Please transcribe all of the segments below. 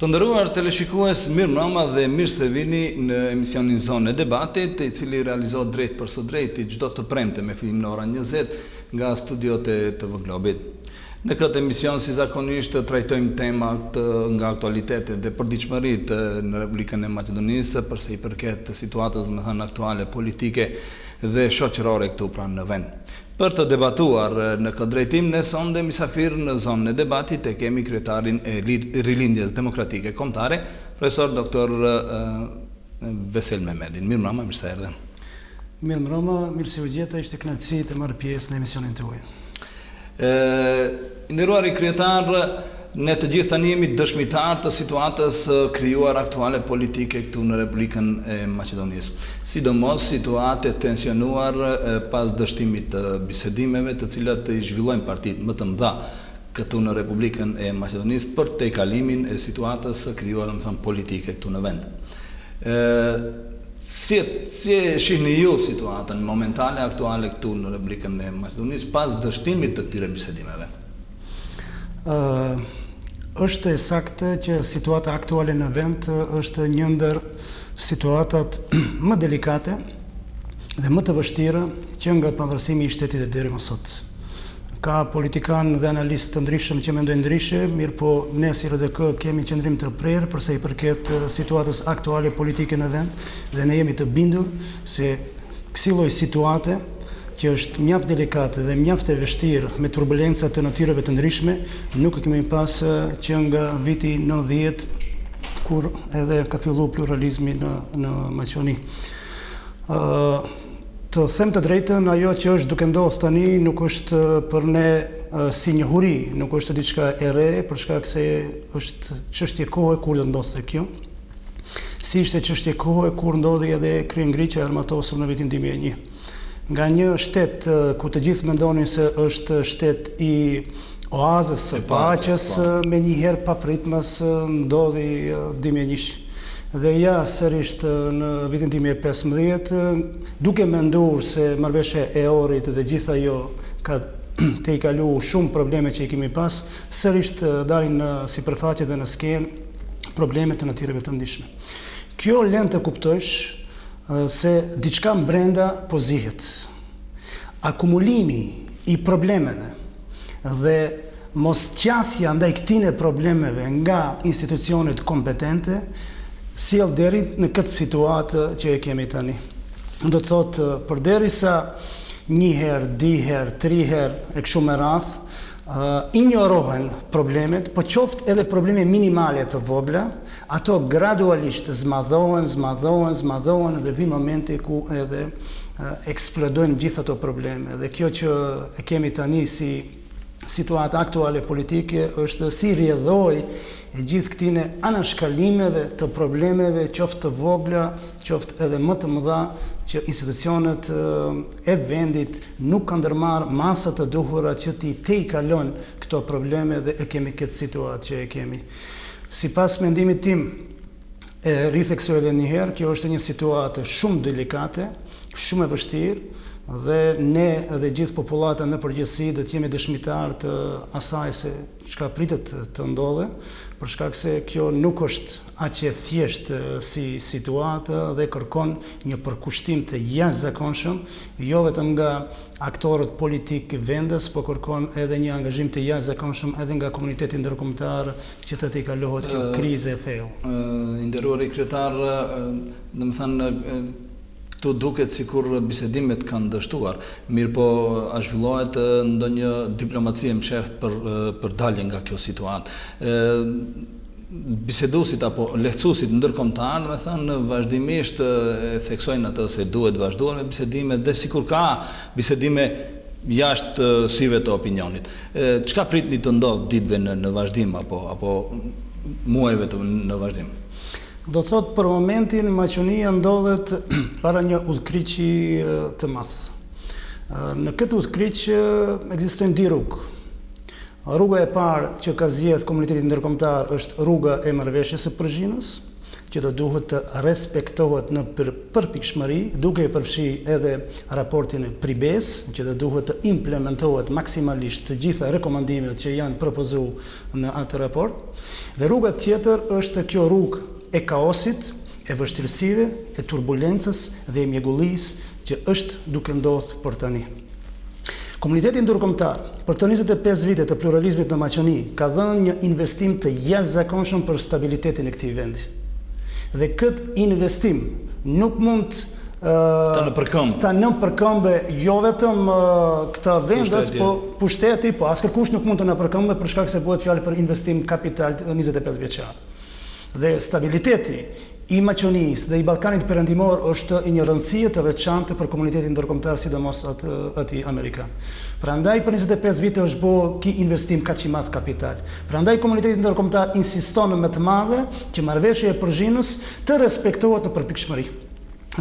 Të nderuar teleshikues, mirëmbrëma dhe mirë se vini në emisionin Zonë e Debatit, I cili realizohet drejt për së drejti çdo të premte me fillim në orën 20 nga studiot e TV Globit. Në këtë emision, si zakonisht, trajtojmë temat nga aktualitetet dhe përditshmëritë në Republikën e Maqedonisë përsa I përket situatës, aktuale politike dhe shoqërore këtu pranë në vend. Për të debatuar në këtë drejtim, ne sonde misafir në zonën e debatit e kemi kryetarin e Rilindjes Demokratike Kombëtare, profesor Dr. Vesel Mehmedin. Mirëmbrëma, mirë se erdhe. Mirëmbrëma, mirë se u gjeta, ishte kënaqësi të marr pjesë në emisionin tuaj. Nderuari kryetar, ne të gjithë tani jemi dëshmitar të situatës krijuar aktuale politike këtu në Republikën e Maqedonisë. Sidomos situatë tensionuar pas dështimit të bisedimeve të cilat I zhvillojnë partitë më të mëdha këtu në Republikën e Maqedonisë për tejkalimin e situatës krijuar politike këtu në vend. Si e shihni ju situatën momentale aktuale këtu në Republikën e Maqedonisë pas dështimit të këtyre bisedimeve? Është e saktë që situata aktuale në vend është një ndër situatat më delikate dhe më të vështira që nga pavarësimi I shtetit deri më sot. Ka politikanë dhe analistë të ndryshëm që mendojnë ndryshe, mirë po ne si RDK kemi qëndrim të prerë përsa I përket situatës aktuale politike në vend dhe ne jemi të bindur se kësi lloj situate që është mjaft delikate dhe mjaft e vështirë me turbulenca të natyrave të ndryshme, nuk kemi pas që nga viti 90 kur edhe ka fillu pluralizmi në Maqedoni. Të them të drejtën, ajo që është duke ndodhur tani nuk është për ne si njohuri, nuk është diçka e re, për shkak se është çështje kohe kur do ndodhte kjo. Si ishte çështje kohe kur ndodhi edhe kryengritja e armatosur në vitin 2001. Nga një shtet ku të gjithë mendonin se është shtet I oazës së paqes, me njëherë papritmas ndodhi 2001. Dhe ja sërisht në vitin 2015, duke menduar se marrëveshja e Ohrit dhe gjithë ajo ka te I kalu shumë probleme që I kemi pas, sërisht dalin në sipërfaqe dhe në skenë probleme të natyrave të ndryshme. Kjo lën të kuptosh se diçka brenda po zihet. Akumulimi I problemeve dhe mosqasja ndaj këtine problemeve nga institucionet kompetente sjell deri në këtë situatë që e kemi tani. Do të thotë, përderisa një herë, dy herë, 3 herë e kështu me radhë, injorohen problemet, po qoftë edhe probleme minimale të vogla, ato gradualisht zmadhohen dhe vin momenti ku edhe eksplodojnë gjithë ato probleme. Dhe kjo që e kemi tani si situata aktuale politike është si rrjedhoj e gjithë këtine anashkallimeve të problemeve, qoftë të vogla, qoftë edhe më të mëdha, që institucionet e vendit nuk kanë ndërmarrë masat të duhura që ti tejkalon këto probleme dhe e kemi këtë situatë që e kemi. Sipas mendimit tim, e ritheksoj edhe një herë, kjo është një situatë shumë delikate, shumë e vështirë, dhe ne dhe gjithë popullata në përgjithësi do të jemi dëshmitar të asaj se çka pritet të ndodhe, për shkak se kjo nuk është aq e thjeshtë si situatë dhe kërkon një përkushtim të jashtëzakonshëm, jo vetëm nga aktorët politik vendës, por kërkon edhe një angazhim të jashtëzakonshëm edhe nga komuniteti ndërkombëtar që të tejkalohet kjo krizë e thellë. Nderuari kryetar, domethënë këtu duket sikur bisedimet kanë dështuar, mirë po a zhvillohet ndonjë diplomacie mësheft për dalje nga kjo situatë. Biseduesit apo lehtësuesit ndërkombëtar, vazhdimisht e theksojnë atë se duhet vazhduar me bisedimet dhe sikur ka bisedime jashtë syve të opinionit. Çka pritni të ndodhë ditëve në vazhdim apo muajve në vazhdim? Do të thotë për momentin Maqedonia ndodhet para një udhëkriqi të madh. Në këtë udhëkriq ekzistojnë dy rrugë. Rruga e parë që ka zgjedhur komuniteti ndërkombëtar është rruga e marrëveshjes së Prizhinës, që do duhet të respektohet në përpikshmëri, duke e përfshi edhe raportin e Pribes, që do duhet të implementohet maksimalisht të gjitha rekomandimet që janë propozuar në atë raport. Dhe rruga tjetër është kjo rrugë e kaosit, e vështirësive, e turbulencës dhe e mjegullisë që është duke ndodhur për tani. Komuniteti ndërkombëtar për të 25 vite të pluralizmit në Maqedoni ka dhënë një investim të jashtëzakonshëm për stabilitetin e këtij vendi. Dhe këtë investim nuk mund ta nëpërkëmbë jo vetëm këtë vendas, po pushteti, po askush nuk mund të nëpërkëmbë për shkak se bëhet fjalë për investim kapital 25 vjeçar. Dhe stabiliteti i Maqedonisë dhe i Ballkanit Perëndimor është një rëndësie të veçantë për komunitetin ndërkombëtar, sidomos aty amerikan. Prandaj për 25 vite është bërë ky investim kaq i madh kapital. Prandaj komuniteti ndërkombëtar insiston më të madhe që marrëveshja e Prizrenës të respektohet në përpikshmëri.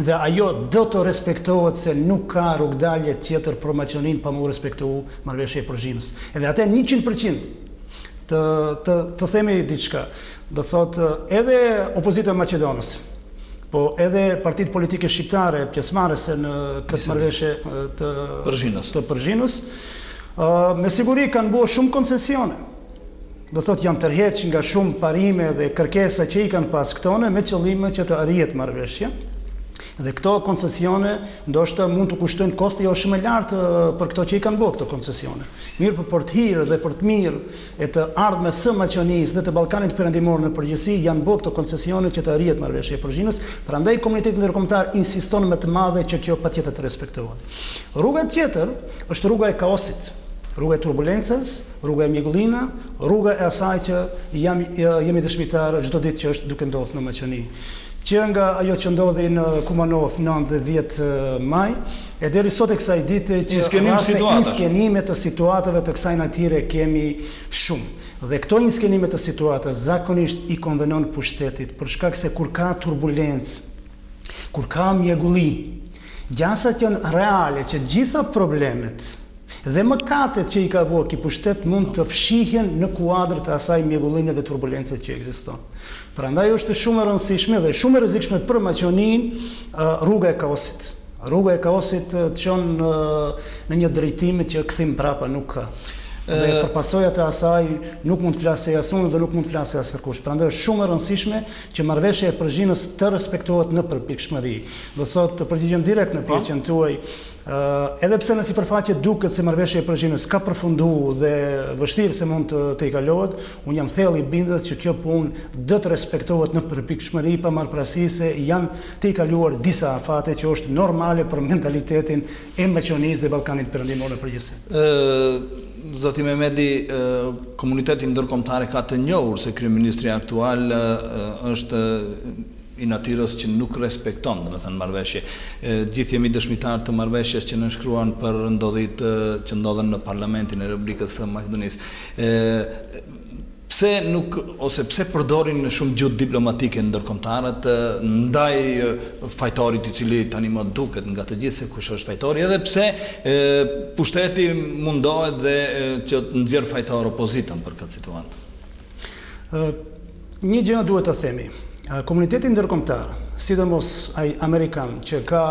Dhe ajo do të respektohet se nuk ka rrugdalje tjetër për Maqedoninë pa u respektuar marrëveshja e Prizrenës. Edhe atë 100% të themi diçka, do thotë edhe opozita Maqedonës, po edhe partitë politike shqiptare pjesëmarrëse në këtë marrëveshje të Prizrenës, me siguri kanë bërë shumë koncesione. Do thotë janë tërheq nga shumë parime dhe kërkesa që i kanë pas këtone me qëllime që të arrihet marrëveshja. Dhe këto koncesione ndoshta mund të kushtojnë koste jo shumë lartë për këto që i kanë bërë këto koncesione. Mirë, për të hir dhe për të mirë e të ardhmes së Maqedonisë dhe të Ballkanit Perëndimor në përgjithësi janë bërë këto koncesione që të arrihet marrëveshja e Prizrenës, prandaj komuniteti ndërkombëtar insiston më të madhe që kjo patjetër të respektohet. Rruga tjetër është rruga e kaosit, rruga e turbulencës, rruga e mjegullina, rruga e asaj që jemi dëshmitar çdo ditë që është duke ndodhur në Maqedoni. Që nga ajo që ndodhi në Kumanov 9 dhe 10 maj, e deri sot e kësaj dite që inskenime të situatave të kësaj natyre kemi shumë. Dhe këto inskenime të situatave zakonisht i konvenon pushtetit, për shkak se kur ka turbulencë, kur ka mjegulli, gjasat janë reale që gjitha problemet dhe mëkatet që i ka bërë ky pushtet mund të fshihen në kuadër të asaj mjegulline dhe turbulencës që ekziston. Prandaj është shumë e rëndësishme dhe shumë e rrezikshme për Maqedoninë rruga e kaosit. Rruga e kaosit çon në një drejtim që kthim prapa nuk ka. Dhe për pasojat e asaj nuk mund të flasë as unë dhe nuk mund të flasë as kërkush. Prandaj është shumë e rëndësishme që marrëveshja e Prizrenës të respektohet në përpikshmëri. Do thotë të përgjigjem direkt në pyetjen tuaj. Edhe pse në sipërfaqe duket se marrëveshja e Prizrenës ka përfunduar dhe vështirë se mund të i kalohet, unë jam thellë i bindur që kjo punë do të respektohet në përpikshmëri pa marrëparasi se janë të i kaluar disa afate që është normale për mentalitetin e Maqedonisë dhe Ballkanit Perëndimor në përgjithësi. Zoti Mehmeti, komuniteti ndërkombëtar ka të njohur se kryeministri aktual është i natyrës që nuk respekton, domethënë marrëveshje. Gjithë jemi dëshmitar të marrëveshjes që nënshkruan për ndodhit që ndodhen në Parlamentin e Republikës së Maqedonisë. Pse përdorin shumë gjuhë diplomatike ndërkombëtarët ndaj fajtorit i cili tani më duket nga të gjithë se kush është fajtori, edhe pse pushteti mundohet dhe që të nxjerr fajtor opozitën për këtë situatë. Një gjë duhet të themi. Komuniteti ndërkombëtar, sidomos ai amerikan që ka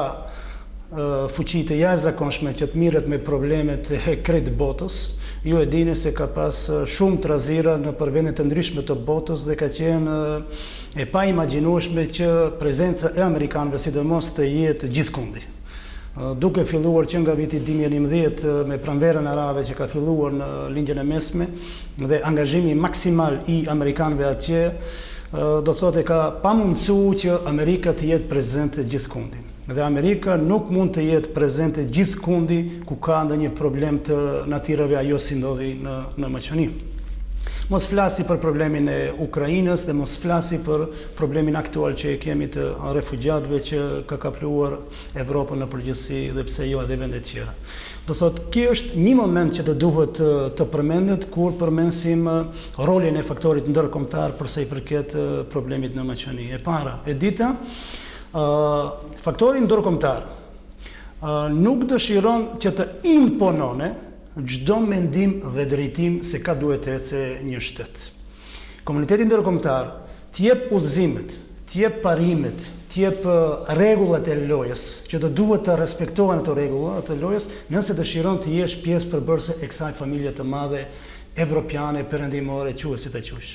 fuqi të jashtëzakonshme që të mirret me problemet e krejt botës, ju e dini se ka pas shumë trazira në vende të ndryshme të botës dhe ka qenë e pa imagjinueshme që prezenca e amerikanëve sidomos të jetë gjithkundi. Duke filluar që nga viti 2011 me pranverën arabe që ka filluar në lindjen e mesme dhe angazhimi maksimal i amerikanëve atje, do thotë ka pamundsuar që Amerika të jetë prezente gjithkundi. Dhe Amerika nuk mund të jetë prezente gjithkundi ku ka ndonjë problem të natyrave ajo si ndodhi në Maqedoni. Mos flasi për problemin e Ukrainës dhe mos flasi për problemin aktual që kemi të refugjatëve që ka kapluar Evropën në përgjithësi dhe pse jo edhe vende tjera. Do thotë, ky është një moment që të duhet të përmendet kur përmendim rolin e faktorit ndërkombëtar për sa i përket problemit në Maqedoni. E para, e dita, faktori ndërkombëtar nuk dëshiron që të imponone çdo mendim dhe drejtim se ka duhet të ecë një shtet. Komuniteti ndërkombëtar të jep udhëzimet, t'jep parimet, t'jep rregullat e lojës, që do duhet të respektohen ato rregulla të lojës, nëse dëshiron të jesh pjesë përbërëse e kësaj familje të madhe evropiane, perëndimore, quhet si të qush.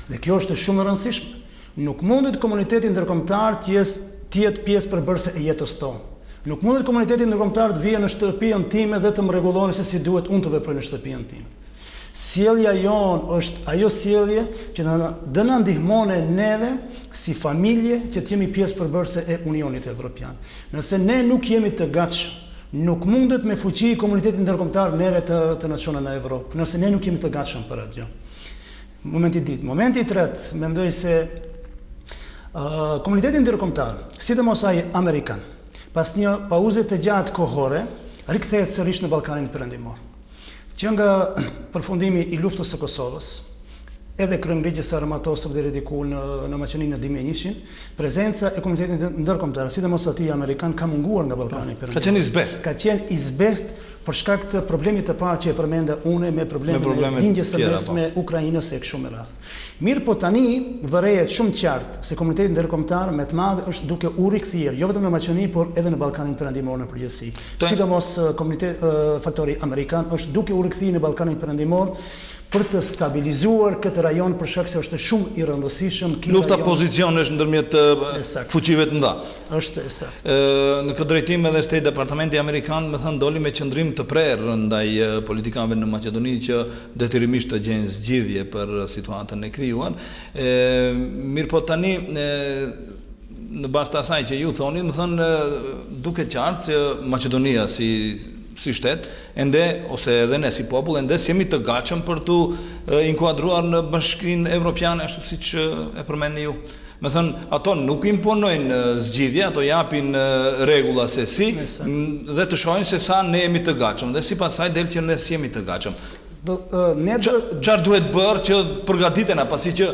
Dhe kjo është shumë e rëndësishme. Nuk mundet komuniteti ndërkombëtar të jetë pjesë përbërëse e jetës tonë. Nuk mundet komuniteti ndërkombëtar të vijë në shtëpinë time dhe të më rregulloni se si duhet unë të veproj në shtëpinë time. Sjellja jonë është ajo sjellje që do na ndihmon neve si familje që të jemi pjesë përbërëse e Unionit Evropian. Nëse ne nuk jemi të gatshëm, nuk mundet me fuqi komunitetin ndërkombëtar neve të na çonën në Evropë, nëse ne nuk jemi të gatshëm për atë gjë. Momenti i dytë. Momenti i tretë, mendoj se komunitetin ndërkombëtar, sidomos ai amerikan, pas një pauze të gjatë kohore, rikthehet sërish në Ballkanin Perëndimor. Që nga përfundimi i luftës së Kosovës, edhe kryeministri Armatosov deri diku në Maqedoninë në 2001, prezenca e komunitetit ndërkombëtar, sidomos atij amerikan, ka munguar nga Ballkani Perëndimor. Ka qenë i zbehtë. Ka qenë i zbehtë për shkak të problemit të parë që e përmenda unë me problemet e lindjes së mesme Ukrainës e kështu me radhë. Mirë, po tani vërehet shumë qartë se komuniteti ndërkombëtar më të madh është duke u rikthyer jo vetëm në Maqedoni, por edhe në Ballkanin Perëndimor në përgjithësi. Sidomos faktori amerikan është duke u rikthyer në Ballkanin Perëndimor për të stabilizuar këtë rajon për shkak se është shumë i rëndësishëm. Lufta pozicionesh ndërmjet fuqive të mëdha. Është saktë. Në këtë drejtim edhe State Departamenti amerikan më thënë doli me qëndrim të prerë ndaj politikanëve në Maqedoni që detyrimisht të gjejnë zgjidhje për situatën e krijuar. Mirë, po tani në bazë të asaj që ju thoni, më thënë duke qartë që Maqedonia si shtet, ose edhe ne si popull, ende jemi të gatshëm për tu inkuadruar në Bashkinë Evropiane, ashtu siç e përmendni ju. Me thënë, ato nuk imponojnë zgjidhje, ato japin rregulla se si, dhe të shohin se sa ne jemi të gatshëm, dhe sipas saj del që ne jemi të gatshëm. Çfarë duhet bërë që përgatiten, pasi që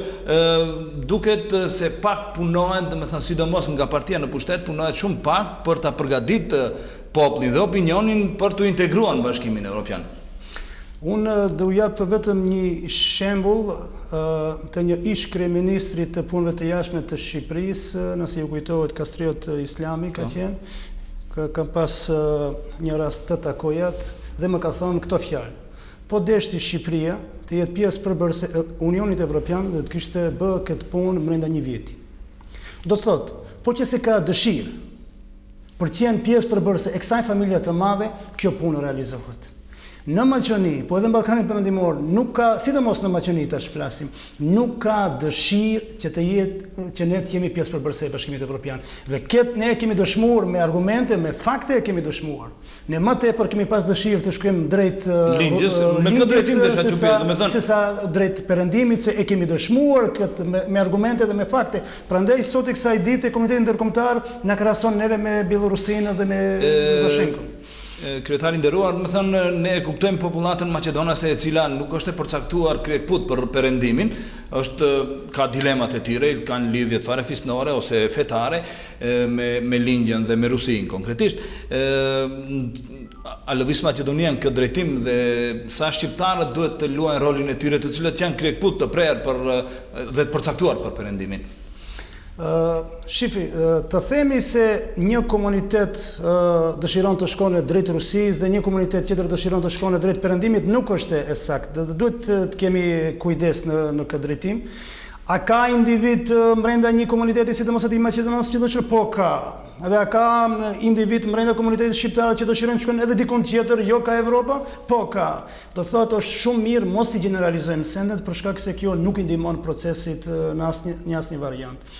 duket se pak punohet, domethënë sidomos nga partia në pushtet, punohet shumë pak për ta përgatitur popullin dhe opinionin për të integruar në Bashkimin Evropian. Unë do jap vetëm një shembull të një ish kryeministri të punëve të jashtme të Shqipërisë, nëse ju kujtohet Kastriot Islami ka qenë, kam pas një rast të takojat dhe më ka thënë këto fjalë. Po deshti Shqipëria të jetë pjesë përbërëse e Unionit Evropian dhe të kishte bë këtë punë brenda një viti. Do të thotë, po që se ka dëshirë për të qenë pjesë përbërëse e kësaj familje të madhe, kjo punë realizohet. Në Maqedoni, po edhe në Ballkanin Perëndimor, nuk ka, sidomos në Maqedoni tash flasim, nuk ka dëshirë që të jetë që ne të jemi pjesë përbërëse e Bashkimit Evropian. Dhe këtë ne kemi dëshmuar me argumente, me fakte e kemi dëshmuar. Ne më tepër kemi pas dëshirë të shkojmë drejt lindjes, me këtë drejtim desha të pyet, domethënë sesa drejt perëndimit se e kemi dëshmuar këtë me argumente dhe me fakte. Prandaj sot i kësaj dite komuniteti ndërkombëtar na krahason neve me Bielorusinë dhe me Lukashenkun. Kryetari nderuar, më thënë, ne kuptojmë popullatën maqedonase e cila nuk është e përcaktuar krejtput për perëndimin, ka dilemat e tyre, kanë lidhjet fare fisnore ose fetare me lindjen dhe me Rusinë konkretisht. A lëviz Maqedonia në këtë drejtim dhe sa shqiptarët duhet të luajnë rolin e tyre të cilët janë krejtput të prerë dhe të përcaktuar për perëndimin? Shifi, të themi se një komunitet dëshiron të shkojë drejt Rusisë dhe një komunitet tjetër dëshiron të shkojë drejt perëndimit nuk është e saktë. Duhet të kemi kujdes në këtë drejtim. A ka individ brenda një komuniteti sidomos atij Maqedonisë që dëshiron? Po ka. Edhe a ka individ brenda komunitetit shqiptar që dëshirojnë të shkojnë edhe dikun tjetër, jo ka Evropa? Po ka. Do thotë është shumë mirë mos i generalizojmë sendet për shkak se kjo nuk i ndihmon procesit në asnjë variant.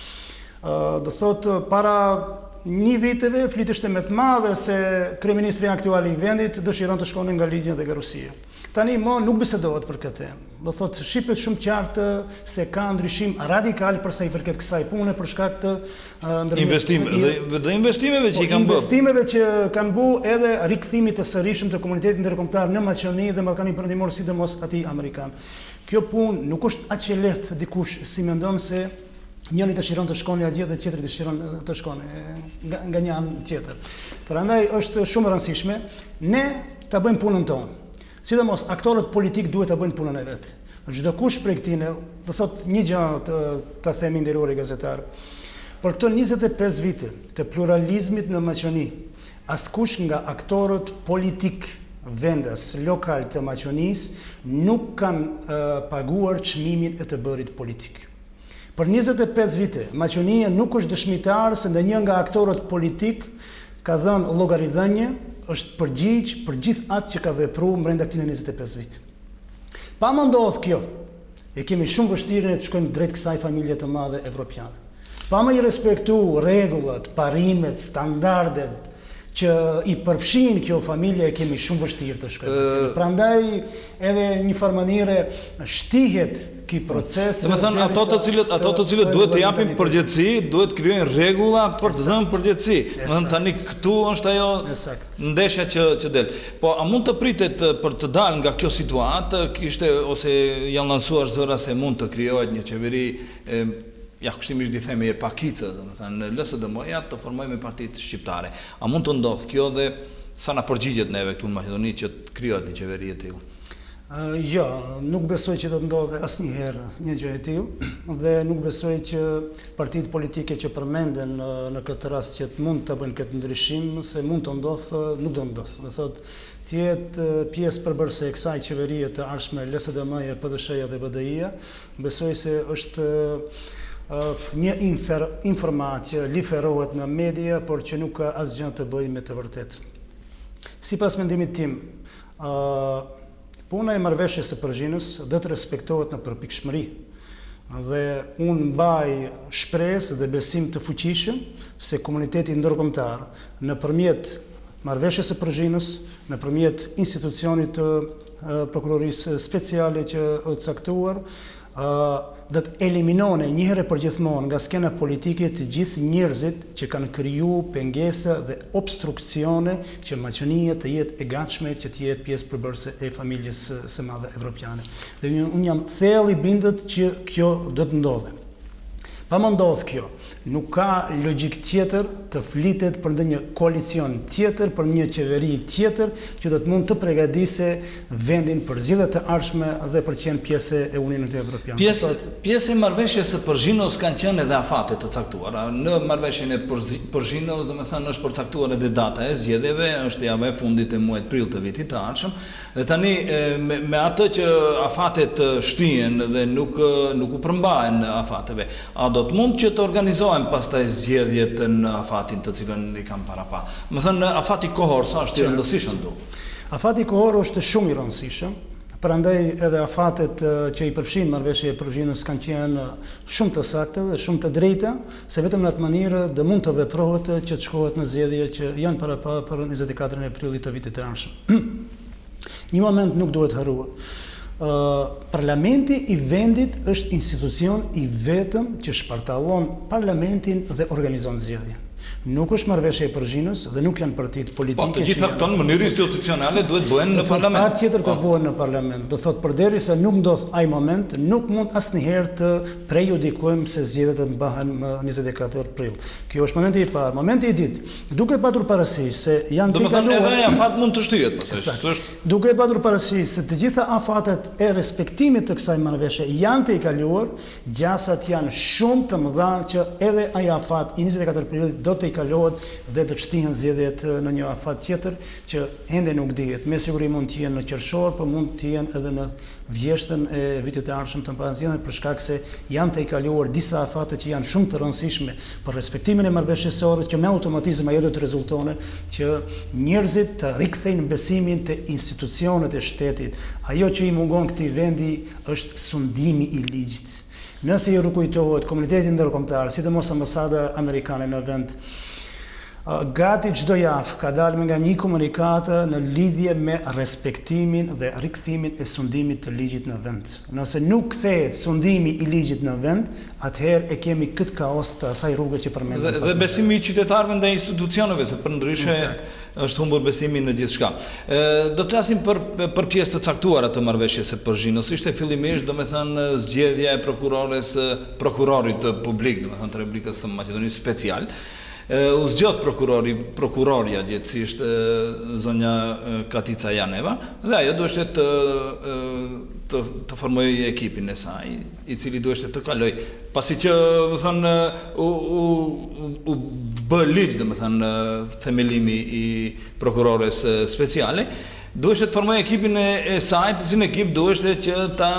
Do thotë para një viteve fliteshte më të madhe se kryeministri aktual i vendit dëshiron të shkonin nga Ligjia dhe nga Rusia. Tani nuk bisedohet për këtë temë. Do thotë shifet shumë qartë se ka ndryshim radikal për sa i përket kësaj pune për shkak të investimeve që i kanë bërë. Investimeve që kanë bërë edhe rikthimit të sërishëm të komunitetit ndërkombëtar në Maqedoni dhe Ballkanin Perëndimor, sidomos atij amerikan. Kjo punë nuk është aq e lehtë dikush si mendon se njëri dëshiron të shkojë atje dhe tjetri dëshiron të shkojë nga një anë tjetër. Prandaj është shumë e rëndësishme ne ta bëjmë punën tonë. Sidomos aktorët politik duhet ta bëjnë punën e vet. çdo kush prej këtine, do thot një gjë të themi nderuari gazetar. Për këto 25 vite të pluralizmit në Maqedoni, askush nga aktorët politik vendas lokal të Maqedonisë nuk kanë paguar çmimin e të bërit politik. Për 25 vite, Maqedonia nuk është dëshmitar se ndonjë nga aktorët politik ka dhënë llogaridhënie, është përgjigj për gjithë atë që ka vepruar brenda këtyre 25 vite. Pa më ndodhur kjo, e kemi shumë vështirë të shkojmë drejt kësaj familje të madhe evropiane. Pa më i respektu rregullat, parimet, standardet që i përfshin kjo familje, e kemi shumë vështirë të shkojmë. Prandaj edhe një farë mënyre shtihet ky proces. Domethënë ato të cilët duhet të japin përgjegjësi, duhet të krijojnë rregulla për të dhënë përgjegjësi. Domethënë tani këtu është ajo ndeshja që del. Po a mund të pritet për të dalë nga kjo situatë, kishte ose janë lansuar zëra se mund të krijohet një qeveri ja kushtimisht di themi e pakicë, domethënë LSDM-ja të formojë me partitë shqiptare. A mund të ndodhë kjo dhe sa na përgjigjet neve këtu në Maqedoni që të krijohet një qeveri e tillë? Jo, nuk besoj që do të ndodhe asnjëherë një gjë e tillë dhe nuk besoj që partitë politike që përmenden në këtë rast që mund të bëjnë këtë ndryshim, se mund të ndodhë, nuk do ndodhë. Do thotë të jetë pjesë përbërëse e kësaj qeverie të ardhshme LSDM-ja, PDSH-ja dhe BDI-ja, besoj se është një informat që liferohet në media, por që nuk ka asgjë të bëjë me të vërtetë. Sipas mendimit tim, puna e marrëveshjes së Perëzhinës do të respektohet në përpikshmëri. Dhe unë mbaj shpresë dhe besim të fuqishëm se komuniteti ndërkombëtar nëpërmjet marrëveshjes së Perëzhinës, nëpërmjet institucionit të prokurorisë speciale që është caktuar, dhe të eliminone njëherë për gjithmonë nga skena politike të gjithë njerëzit që kanë kriju pengesa dhe obstrukcione që Maqedonia të jetë e gatshme që të jetë pjesë përbërëse e familjes së madhe evropiane. Dhe unë jam thellë i bindur që kjo do të ndodhe. Pa më ndodhë kjo, nuk ka logjik tjetër të flitet për ndonjë koalicion tjetër, për një qeveri tjetër që do të mund të përgatise vendin për zgjedhjet të ardhshme dhe për të qenë pjesë e Unionit Evropian. Pjesë e marrëveshjes së Perëzhinos kanë qenë edhe afate të caktuara. Në marrëveshjen e Perëzhinos, domethënë është përcaktuar edhe data e zgjedhjeve, është java e fundit e muajit prill të vitit të ardhshëm. Dhe tani me atë që afatet shtihen dhe nuk u përmbahen afateve, a do të mund që të organizohen pastaj zgjedhjet në afatin të cilën i kam parapa? Më thënë, afati kohor sa është i rëndësishëm do? Afati kohor është shumë i rëndësishëm, prandaj edhe afatet që i përfshin marrëveshja e Perëzhinës kanë qenë shumë të saktë dhe shumë të drejta, se vetëm në atë mënyrë do mund të veprohet që të shkohet në zgjedhje që janë parapa për 24 prillit të vitit të ardhshëm. Një moment nuk duhet harruar. Parlamenti i vendit është institucion i vetëm që shpartallon parlamentin dhe organizon zgjedhje. Nuk është marrëveshje e Perëzhinës dhe nuk janë partitë politike. Po, të gjitha këto në mënyrë institucionale duhet bëhen në parlament. Patjetër të bëhen në parlament. Do thotë përderisa nuk ndodh ai moment, nuk mund asnjëherë të prejudikojmë se zgjedhjet do të bëhen më 24 prill. Kjo është momenti i parë. Momenti i dytë, duke patur parasysh se janë të kaluar. Domethënë edhe afat mund të shtyhet, pastaj. Duke patur parasysh se të gjitha afatet e respektimit të kësaj marrëveshje janë të kaluar, gjasat janë shumë të mëdha që edhe ai afat i 24 prillit do të kalohet dhe të shtihen zgjedhjet në një afat tjetër që ende nuk dihet. Me siguri mund të jenë në qershor, por mund të jenë edhe në vjeshtën e vitit të ardhshëm të pasdjetën, për shkak se janë të kaluar disa afate që janë shumë të rëndësishme për respektimin e marrëveshjes së orës, që me automatizëm ajo do të rezultone që njerëzit të rikthejnë besimin te institucionet e shtetit. Ajo që i mungon këtij vendi është sundimi i ligjit. Nëse ju rikujtohet komuniteti ndërkombëtar, sidomos ambasada amerikane në vend, gati çdo javë ka dalë nga një komunikat në lidhje me respektimin dhe rikthimin e sundimit të ligjit në vend. Nëse nuk kthehet sundimi i ligjit në vend, atëherë e kemi këtë kaos të asaj rruge që përmendëm. Dhe besimi i qytetarëve ndaj institucioneve, se përndryshe është humbur besimi në gjithçka. Do të flasim për pjesë të caktuara të marrëveshjes së Perëzhinës. Ishte fillimisht, domethënë, zgjedhja e prokurorit publik, domethënë të Republikës së Maqedonisë Special. U zgjodh prokurorja gjithësisht zonja Katica Janeva dhe ajo duhet të formojë ekipin e saj, i cili duhet të kaloj. Pasi që, më thënë, u bë ligj, dhe më thënë, themelimi i prokurores speciale, duhet të formoj ekipin e saj, të cilin ekip duhet që ta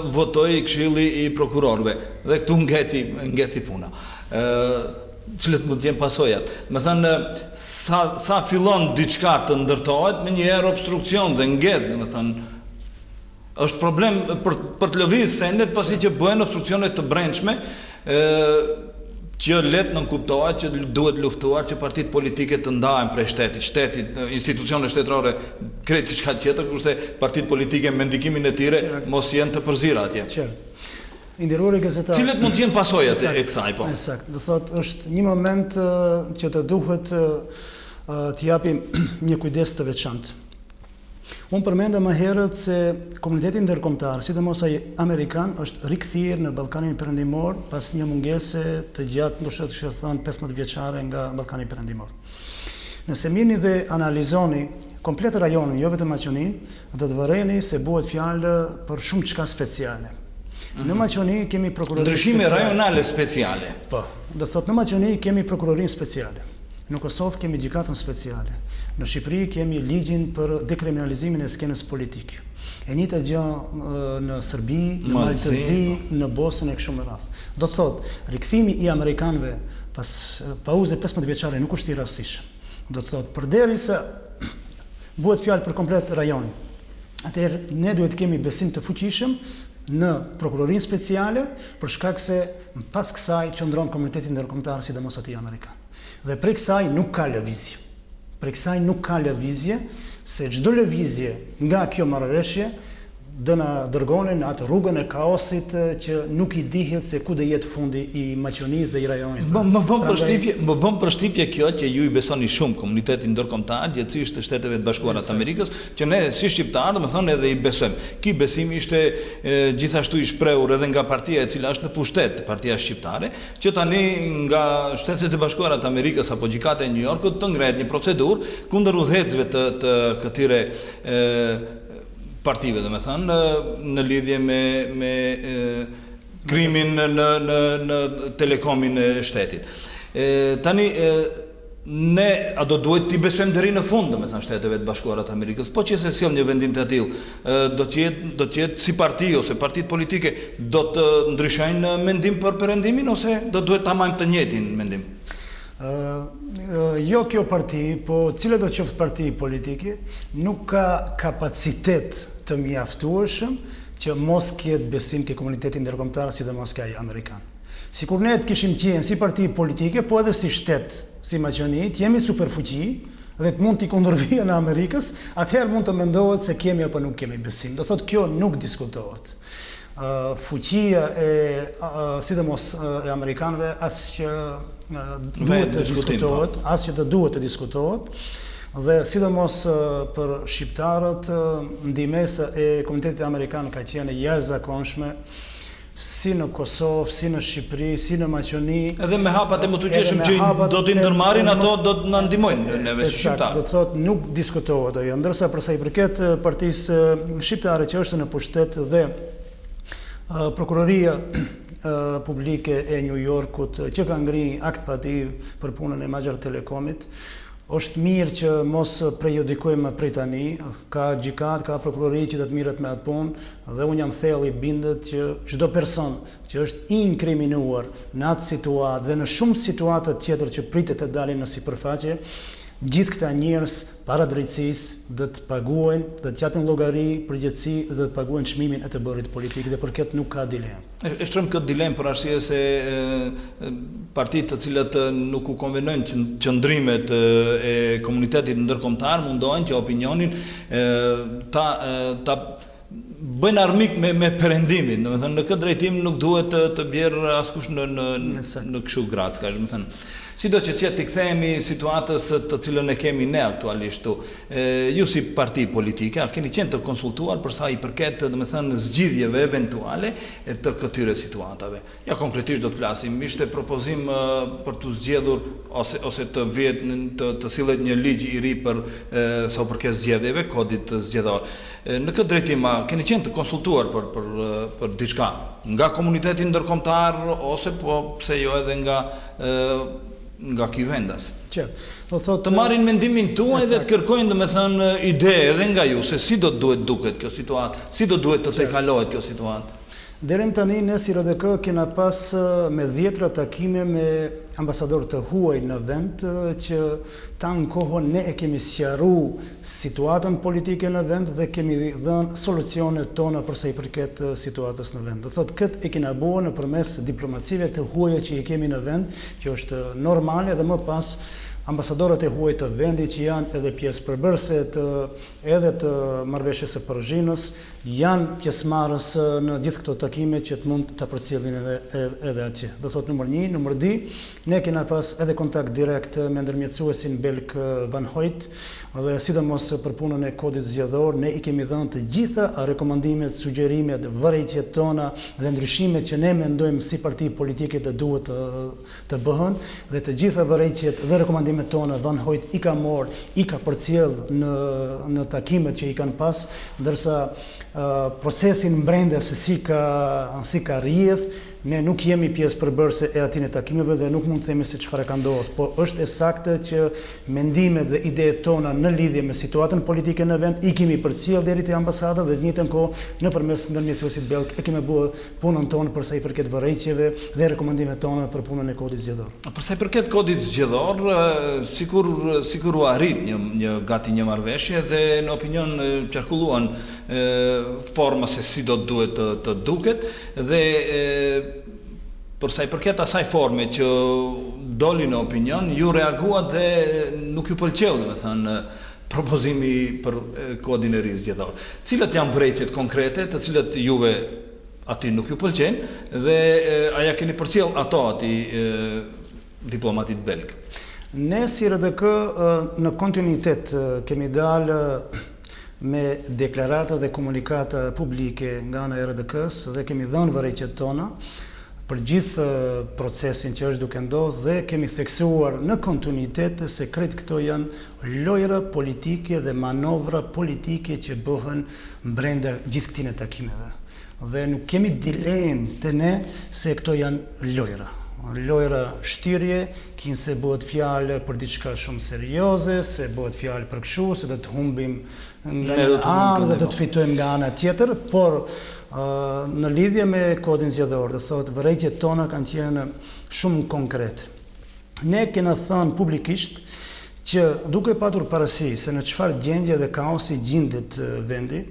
votoj këshilli i prokurorëve. Dhe këtu ngeci puna. Cilët mund të jenë pasojat. Me thënë, sa fillon diçka të ndërtohet, me njëherë obstruksion dhe ngec, dhe me thënë, është problem për të lëviz sendet, pasi që bëhen obstruksionet të brendshme, që letë nënkuptohet që duhet luftuar që partitë politike të ndahen prej shtetit, institucionet shtetërore krejt diçka tjetër, kurse partitë politike me ndikimin e tyre mos jenë të përzira atje. Qartë. Nderuari gazetar. Cilët mund të jenë pasojat e kësaj, po? Sakt. Do thotë është një moment që të duhet të japim një kujdes të veçantë. Unë përmenda më herët se komuniteti ndërkombëtar, sidomos ai amerikan, është rikthyer në Ballkanin Perëndimor pas një mungese të gjatë, ndoshta të thënë 15 vjeçare nga Ballkani Perëndimor. Nëse mirëni dhe analizoni komplet rajonin, jo vetëm Maqonin, do të vëreni se bëhet fjalë për shumë çka speciale. Në Maqoni kemi prokurorinë ndryshime rajonale speciale. Po, do thotë në Maqoni kemi prokurorinë speciale. Në Kosovë kemi gjykatën speciale. Në Shqipëri kemi ligjin për dekriminalizimin e skenës politike. E njëjta gjë në Serbi, në Maltëzi, në Bosnjë e kështu me radhë. Do të thotë, rikthimi i amerikanëve pas pauze 15 vjeçare nuk është i rastësishëm. Do të thotë, përderisa bëhet fjalë për komplet rajonin, atëherë ne duhet të kemi besim të fuqishëm në prokurorinë speciale, për shkak se pas kësaj qëndron komuniteti ndërkombëtar, sidomos aty amerikan. Dhe prej kësaj nuk ka lëvizje. Prej kësaj nuk ka lëvizje, se çdo lëvizje nga kjo marrëveshje do na dërgonin në atë rrugën e kaosit që nuk i dihet se ku do jetë fundi i Maqonisë dhe i rajonit. Më bën përshtypje kjo që ju i besoni shumë komunitetin ndërkombëtar, gjithësisht të Shteteve të Bashkuara të Amerikës, që ne si shqiptarë, domethënë edhe i besojmë. Ky besim ishte gjithashtu i shprehur edhe nga partia e cila është në pushtet, partia shqiptare, që tani nga Shtetet e Bashkuara të Amerikës apo gjykata e New Yorkut të ngrehet një procedurë kundër udhëhecëve të këtyre partive, domethënë, në lidhje me krimin në telekomin e shtetit. Tani, ne a do duhet t'i besojmë deri në fund, domethënë, Shteteve të Bashkuara të Amerikës, po që se sjell një vendim të tillë, do të jetë si parti ose partitë politike do të ndryshojnë mendim për perëndimin ose do duhet ta marrin të njëjtin mendim? Jo kjo parti, po cilë do qoftë parti politike, nuk ka kapacitet të mjaftueshëm që mos ketë besim ke komunitetin ndërkombëtar, sidomos ke ai amerikan. Sikur ne të kishim qenë si parti politike, po edhe si shtet, si Maqoni, jemi superfuqi dhe të mund t'i kundërvijë në Amerikës, atëherë mund të mendohet se kemi apo nuk kemi besim. Do thotë kjo nuk diskutohet. Fuqia sidomos e amerikanëve as që duhet të diskutohet, as që të duhet të diskutohet, dhe sidomos për shqiptarët ndihmesa e komunitetit amerikan ka qenë jashtëzakonshme, si në Kosovë, si në Shqipëri, si në Maqoni. Edhe me hapat e më të qeshëm që do t'i ndërmarrin, ato do të na ndihmojnë neve shqiptarë. Do të thotë nuk diskutohet ajo, ndërsa për sa i përket partisë shqiptare që është në pushtet dhe Prokuroria Publike e New Yorkut që ka ngri akt pativ për punën e Magyar Telekomit, është mirë që mos prejudikojmë prej tani, ka gjykat, ka prokurori që do të mirët me atë punë dhe unë jam thellë i bindet që çdo person që është i inkriminuar në atë situatë dhe në shumë situata tjetër që pritet të dalin në sipërfaqe, gjithë këta njerëz para drejtësisë do të paguajnë, do të japin llogari, përgjegjësi dhe do të paguajnë çmimin e të bërit politik dhe për këtë nuk ka dilemë. E shtrojmë këtë dilemë për arsye se partitë të cilat nuk u konvenojnë qëndrimet e komunitetit ndërkombëtar mundohen që opinionin ta bëjnë armik me perëndimin, domethënë në këtë drejtim nuk duhet të bjerë askush në kështu gracka, domethënë. Sido që t'i kthehemi situatës të cilën e kemi ne aktualisht tu. Ju si parti politike, a keni qenë të konsultuar për sa i përket, domethënë, zgjidhjeve eventuale të këtyre situatave? Ja, konkretisht do të flasim, ishte propozim për të zgjedhur ose të vihet të sillet një ligj i ri për sa u përket zgjedhjeve, kodit zgjedhor. Në këtë drejtim, keni qenë të konsultuar për diçka nga komuniteti ndërkombëtar ose po pse jo edhe nga ky vendas? Të marrin mendimin tuaj dhe të kërkojnë, domethënë, ide edhe nga ju se si do duhet duket kjo situatë, si do duhet të tejkalohet kjo situatë. Deri tani ne si RDK kena pas me 10 takime me ambasadorë të huaj në vend që ta në kohën ne e kemi sqaruar situatën politike në vend dhe kemi dhënë solucionet tona për sa i përket situatës në vend. Do thotë këtë e kena bërë nëpërmes diplomacive të huaja që i kemi në vend, që është normale, dhe më pas ambasadorët e huaj të vendit që janë edhe pjesë përbërëse edhe të marrëveshjes së Peruzhinës, janë pjesëmarrës në gjithë këto takime që të mund të përcjellin edhe atje. Do thotë numër 1, numër 2, ne kena pas edhe kontakt direkt me ndërmjetësuesin Belk Van Hoyt, dhe sidomos për punën e kodit zgjedhor, ne i kemi dhënë të gjitha rekomandimet, sugjerimet, vërejtjet tona dhe ndryshimet që ne mendojmë si parti politike të duhet të bëhen, dhe të gjitha vërejtjet dhe rekomandimet tona Van Hoyt i ka marrë, i ka përcjell në takimet që i kanë pas, ndërsa procesin brenda se si ka rrjedh, ne nuk jemi pjesë përbërëse e atyre takimeve dhe nuk mund të themi se çfarë ka ndodhur, por është e saktë që mendimet dhe ideët tona në lidhje me situatën politike në vend i kemi përcjell deri te ambasada dhe në të njëjtën kohë nëpërmes ndërmjetësuesit belg e kemi bërë punën tonë për sa i përket vërejtjeve dhe rekomandimet tona për punën e kodit zgjedhor. Për sa i përket kodit zgjedhor, sikur u arrit gati një marrëveshje dhe në opinion qarkulluan forma se si do duhet të duket dhe për sa i përket asaj forme që doli në opinion, ju reaguat dhe nuk ju pëlqeu, domethënë, propozimi për kodin e ri zgjedhor. Cilat janë vërejtjet konkrete, të cilat juve aty nuk ju pëlqejnë dhe a ja keni përcjell ato atij diplomatit belg? Ne si RDK në kontinuitet kemi dalë me deklarata dhe komunikata publike nga ana e RDK-s dhe kemi dhënë vërejtjet tona për gjithë procesin që është duke ndodhur dhe kemi theksuar në kontinuitet se krejt këto janë lojra politike dhe manovra politike që bëhen brenda gjithë këtyre takimeve. Dhe nuk kemi dilemë të ne se këto janë lojra shtyrje, se bëhet fjalë për diçka shumë serioze, se bëhet fjalë për kështu, se do të humbim nga një anë dhe do të fitojmë nga ana tjetër, por në lidhje me kodin zgjedhor, do thotë vërejtjet tona kanë qenë shumë konkrete. Ne kena thënë publikisht që duke patur parasysh se në çfarë gjendje dhe kaosi gjendet vendi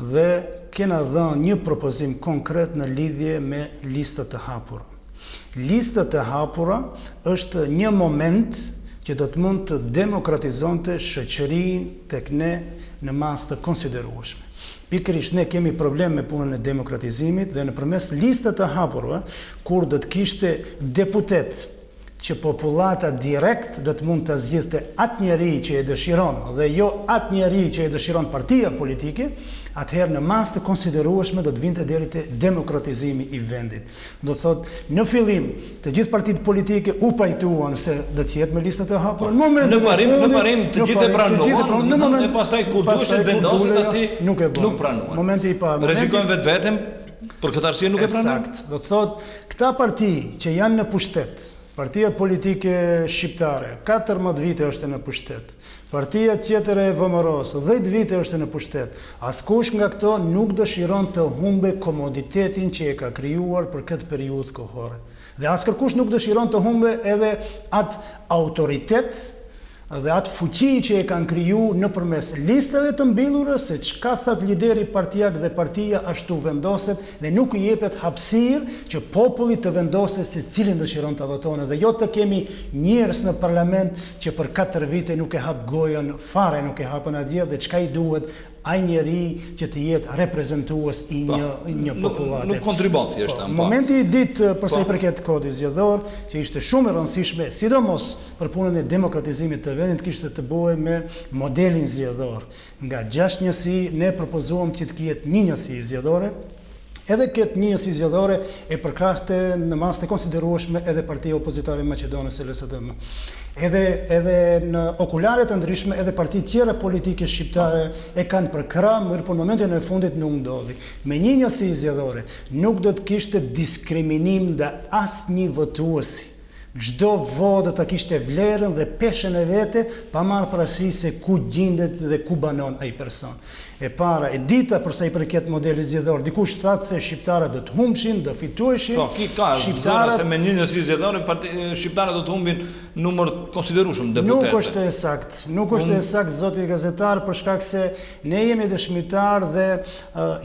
dhe kena dhënë një propozim konkret në lidhje me listat e hapura. Listat e hapura është një moment që do të mund të demokratizonte shoqërinë tek ne në masë të konsiderueshme. Pikërisht ne kemi problem me punën e demokratizimit dhe nëpërmes listave të hapura, kur do të kishte deputet që popullata direkt do të mund të zgjidhte atë njeri që e dëshiron dhe jo atë njeri që e dëshiron partia politike, atëherë në masë të konsiderueshme do të vinte deri te demokratizimi i vendit. Do thotë në fillim të gjithë partitë politike u pajtuan se do të jetë me listat e hapura. Në parim të gjithë e pranuan, e pastaj kur duhet vendoset aty nuk pranuan. Momenti i parë. Rrezikojnë vetveten për këtë arsye nuk e pranuan. Sakt. Do thotë këta parti që janë në pushtet, partia politike shqiptare, 14 vite është në pushtet. Partia tjetër e VMRO-s, 10 vite është në pushtet. Askush nga këto nuk dëshiron të humbe komoditetin që e ka krijuar për këtë periudhë kohore. Dhe askërkush nuk dëshiron të humbe edhe atë autoritet dhe atë fuqi që e kanë kriju nëpërmes listave të mbyllura, se çka thot lideri partijak dhe partia ashtu vendoset dhe nuk i jepet hapësirë që populli të vendosë se cilin dëshiron të votojë dhe jo të kemi njerëz në parlament që për 4 vite nuk e hap gojën, fare nuk e hapën atje dhe çka i duhet ai njeri që të jetë reprezentues i një popullate. Nuk kontribon thjesht. Momenti i ditë për sa i përket kodit zgjedhor, që ishte shumë e rëndësishme, sidomos për punën e demokratizimit të vendit, kishte të bëjë me modelin zgjedhor. Nga 6 njësi ne propozuam që të ketë një njësi zgjedhore. Edhe këtë një njësi zgjedhore e përkrahte në masë të konsiderueshme edhe Partia Opozitare Maqedones LSDM. Edhe në okulare të ndryshme edhe parti tjera politike shqiptare e kanë përkrah, mirë për momentin e fundit nuk ndodhi. Me një njësi zgjedhore nuk do të kishte diskriminim ndaj asnjë votuesi. Çdo votë të kishte vlerën dhe peshën e vete, pa marrë parasysh se ku gjendet dhe ku banon ai person. E para, e dita përsa i përket modelit zgjedhor, dikush thatë se shqiptarët do të humbshin, do fitueshin. Po, ka zëra se me një njësi zgjedhore shqiptarët do të humbin numër konsiderueshëm deputetëve. Nuk është e saktë. Nuk është e saktë, zoti gazetar, për shkak se ne jemi dëshmitar dhe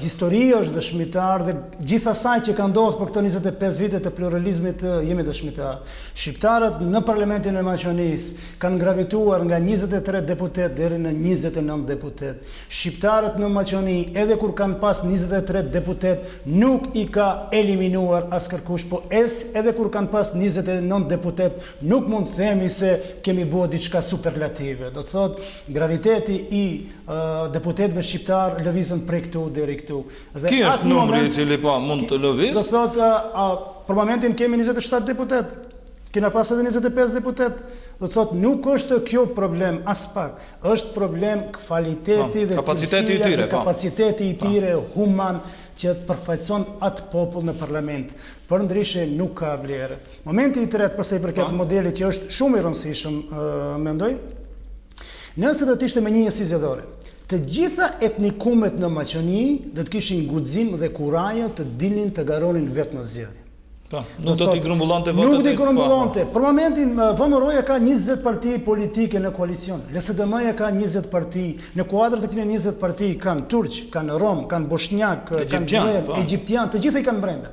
historia është dëshmitar dhe gjithë asaj që ka ndodhur për këto 25 vite të pluralizmit jemi dëshmitar. Shqiptarët në Parlamentin e Maqedonisë kanë gravituar nga 23 deputet deri në 29 deputet. Shqiptarët në Maqedoni, edhe kur kanë pas 23 deputet, nuk i ka eliminuar askërkush, po edhe kur kanë pas 29 deputet, nuk mund të themi se kemi bërë diçka superlative. Do të thotë, graviteti i deputetëve shqiptar lëvizën prej këtu deri këtu. Ky është numri i cili po mund të lëviz? Do të thotë, për momentin kemi 27 deputet. Kena pas edhe 25 deputet. Do të thotë, nuk është kjo problem as pak. Është problem kvaliteti dhe cilësia dhe kapaciteti i tyre human që të përfaqëson atë popull në parlament. Për ndryshe nuk ka vlerë. Momenti i tretë përsa i përket modelit që është shumë i rëndësishëm, mendoj, nëse do të ishte me një njësi zgjedhore, të gjitha etnikumet në Maqedoni do të kishin guxim dhe kuraje të dilnin të garonin vetë në zgjedhje. Nuk do t'i grumbullonte votat. Nuk t'i grumbullonte. Për momentin, VMRO-ja ka 20 parti politike në koalicion. LSDM-ja ka 20 parti. Në kuadrët e këtyre 20 parti kanë turq, kanë rom, kanë boshnjak, kanë egjiptian, të gjithë i kanë brenda.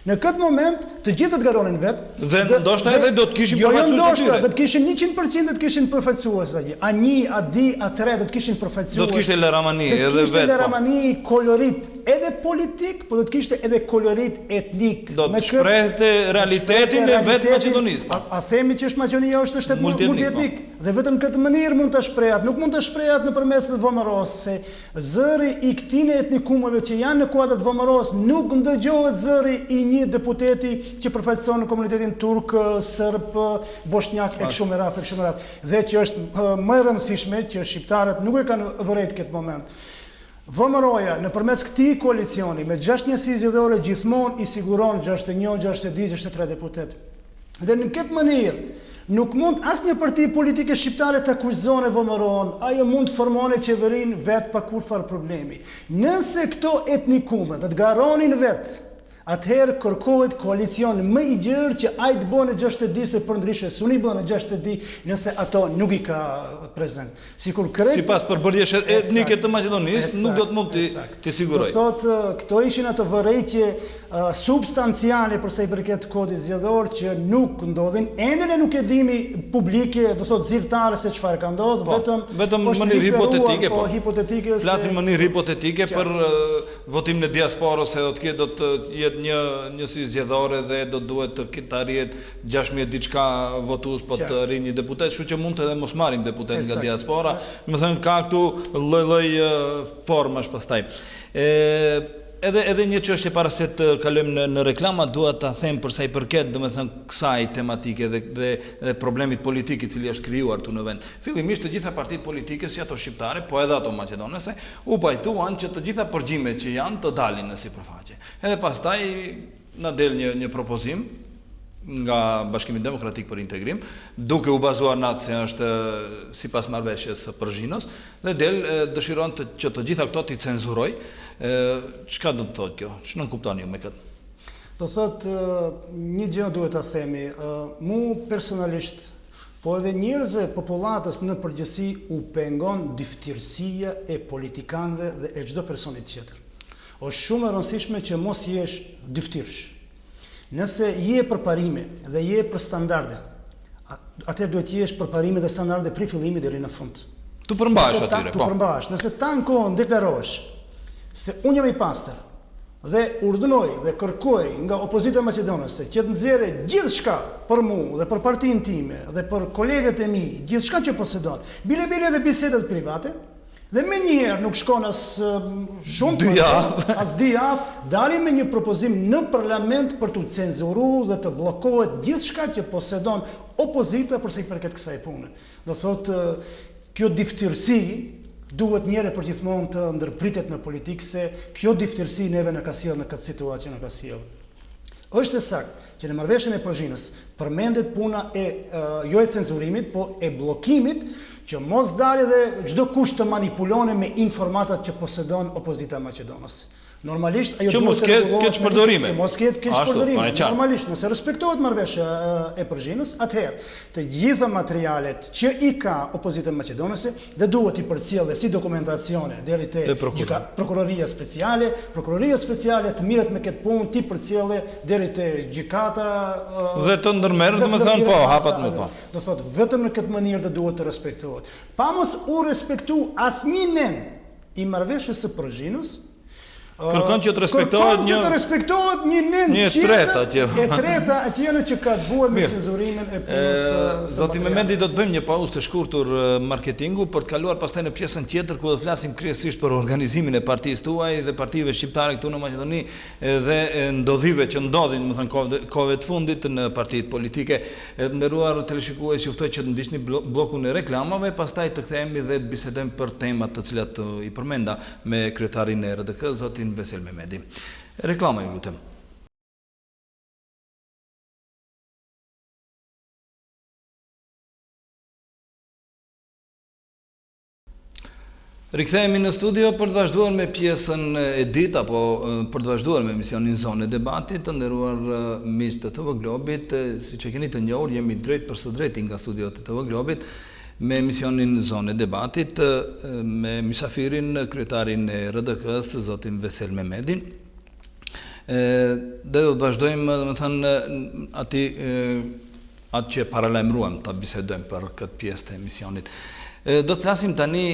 Në këtë moment, të gjithë do të garonin vetë. Dhe ndoshta edhe do të kishin përfaqësues. Jo, ndoshta, do të kishin 100% do të kishin përfaqësues. A1, A2, A3 do të kishin përfaqësues. Do të kishte Leramani edhe vetë. Do të kishte Leramani kolorit edhe politik, po do të kishte edhe kolorit etnik. Do të shprehte realitetin e vetë Maqedonisë. A themi që Maqedonia është shtet multietnik dhe vetëm këtë mënyrë mund ta shprehat, nuk mund ta shprehat nëpërmes VMRO-s, se zëri i këtyre etnikumeve që janë në kuadrat e VMRO-s nuk ndëgjohet zëri i një deputeti që përfaqëson në komunitetin turk, serb, boshnjak e kështu me radhë, dhe që është më e rëndësishme që shqiptarët nuk e kanë vërejtë këtë moment. VMRO-ja nëpërmes këtij koalicioni me 6 njësi zgjedhore gjithmonë i siguron 61, 62, 63 deputet. Dhe në këtë mënyrë nuk mund asnjë parti politike shqiptare të akuzone VMRO-n, ajo mund të formone qeverinë vetë pa kurfar problemi. Nëse këto etnikume do të garonin vetë, atëherë kërkohet koalicion më i gjerë që ai të bënë 60 se për ndryshe suni bënë 60 nëse ato nuk i ka prezent. Sipas përbërjeshje etnike të Maqedonisë nuk do të mund të siguroj. Do thotë, këto ishin ato vërejtje substanciale përsa i përket kodit zgjedhor që nuk ndodhin, ende ne nuk e dimi publike, do thotë zyrtare se çfarë ka ndodhur, vetëm në mënyrë hipotetike, po. Hipotetike. Flasim në mënyrë hipotetike për votimin e diasporës, se do të jetë njësi zgjedhore dhe do duhet të arrihet 6.000 diçka votues po të arrijë një deputet, kështu që mund të edhe mos marrim deputet nga diaspora. Do të thënë ka këtu lloj formash pastaj. Edhe një çështje para se të kalojmë në reklama, dua ta them për sa i përket, domethënë, kësaj tematike dhe problemit politik i cili është krijuar këtu në vend. Fillimisht të gjitha partitë politike, si ato shqiptare, po edhe ato maqedonese, u pajtuan që të gjitha përgjimet që janë të dalin në sipërfaqe. Edhe pastaj na del një propozim nga Bashkimi Demokratik për Integrim, duke u bazuar në atë se është sipas marrëveshjes së Përzhinos, dhe del dëshiron që të gjitha këto t'i cenzuroj. Çka do të thotë kjo? Ç'nën kuptoni ju me këtë? Do thotë, një gjë duhet ta themi, mu personalisht, po edhe njerëzve popullatës në përgjithësi u pengon dyftërsia e politikanëve dhe e çdo personit tjetër. Është shumë e rëndësishme që mos jesh dyftyrsh. Nëse je për parime dhe je për standarde, atëherë duhet jesh për parime dhe standarde prej fillimit deri në fund. Tu përmbash atyre, po. Tu përmbash. Nëse ta në kohën deklarosh se unë jam i pastër dhe urdhënoj dhe kërkoj nga opozita maqedonase që të nxjerrë gjithçka për mua dhe për partinë time dhe për kolegët e mi, gjithçka që posedon, bile edhe bisedat private, dhe me njëherë nuk shkon as shumë as dy javë, dalim me një propozim në parlament për të cenzuruar dhe të bllokohet gjithçka që posedon opozita për sa i përket kësaj pune. Do thotë kjo diftyrsi duhet njëre për gjithmonë të ndërpritet në politikë se kjo diftyrsi neve në ka sjellë në këtë situatë që në ka sjellë. Është e saktë që në marrëveshjen e Prishtinës përmendet puna jo e cenzurimit, po e bllokimit, që mos dalë dhe çdo kush të manipulone me informatat që posedon opozita maqedonase. Normalisht ajo duhet të ketë përdorime. Mos ketë përdorime. Normalisht, nëse respektohet marrëveshja e Prishtinës, atëherë të gjitha materialet që i ka opozita maqedonase dhe duhet i përcjellë si dokumentacione deri te prokuroria speciale të mirët me këtë punë ti përcjellë deri te gjykata dhe të ndërmerr, domethënë po, hapat më po. Do thotë vetëm në këtë mënyrë të duhet të respektohet. Pa mos u respektu asnjë nen i marrëveshjes së Prishtinës. Kërkon që të respektohet një nen tjetër, e treta atje që ka të bëjë me cenzurimin e punës. Zoti Mehmeti, do të bëjmë një pauzë të shkurtër marketingu për të kaluar pastaj në pjesën tjetër ku do të flasim kryesisht për organizimin e partisë tuaj dhe partive shqiptare këtu në Maqedoni dhe ndodhive që ndodhin, domethënë kohëve të fundit në partitë politike. Të nderuar teleshikues, ju ftoj që të ndiqni bllokun e reklamave, pastaj të kthehemi dhe të bisedojmë për temat të cilat i përmenda me kryetarin e RDK, zotin Vesel Mehmeti. Reklama ju lutem. Rikthehemi në studio për të vazhduar me pjesën e dytë apo për të vazhduar me emisionin Zonë e Debatit. Të nderuar miq të TV Globit, siç e keni të njohur, jemi drejt për së drejti nga studiot të TV Globit me emisionin Zonë e Debatit me mysafirin kryetarin e RDK-s, zotin Vesel Mehmeti. Dhe do të vazhdojmë, domethënë, atë që paralajmëruam ta bisedojmë për këtë pjesë të emisionit. Do të flasim tani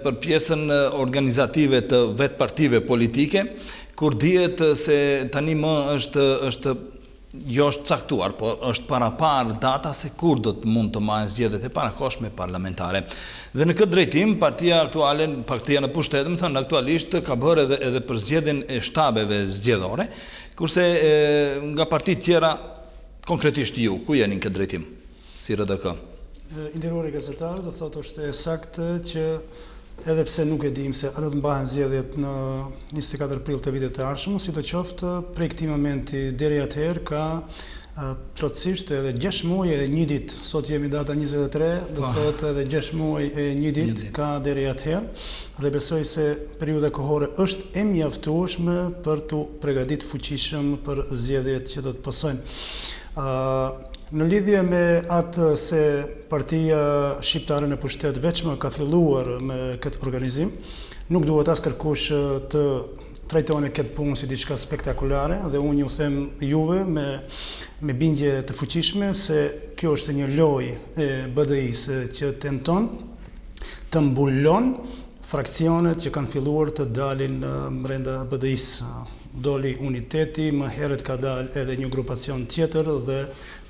për pjesën organizative të vetë partive politike, kur dihet se tani më është jo është caktuar, por është parapar data se kur do të mund të marrë zgjedhjet e parakohshme parlamentare. Dhe në këtë drejtim, partia në pushtet, më thënë aktualisht ka bërë edhe për zgjedhjen e shtabeve zgjedhore, kurse nga partitë tjera, konkretisht ju, ku jeni në këtë drejtim, si RDK? Nderuari gazetar, do thotë është e saktë që edhe pse nuk e dim se a do të mbahen zgjedhjet në 24 prill të vitit të ardhshëm, sidoqoftë prej këtij momenti deri atëherë ka plotësisht edhe 6 muaj e 1 ditë. Sot jemi data 23, do thotë edhe 6 muaj e 1 ditë ka deri atëherë, dhe besoj se periudha kohore është e mjaftueshme për të përgatitur fuqishëm për zgjedhjet që do të posojnë. Në lidhje me atë se partia shqiptare në pushtet veçmë ka filluar me këtë organizim, nuk duhet as kërkush të trajtoni këtë punë si diçka spektakolare, dhe unë ju them juve me bindje të fuqishme se kjo është një lojë e BDI-së që tenton të mbulon fraksionet që kanë filluar të dalin brenda BDI-së. Doli Uniteti, më herët ka dalë edhe një grupacion tjetër dhe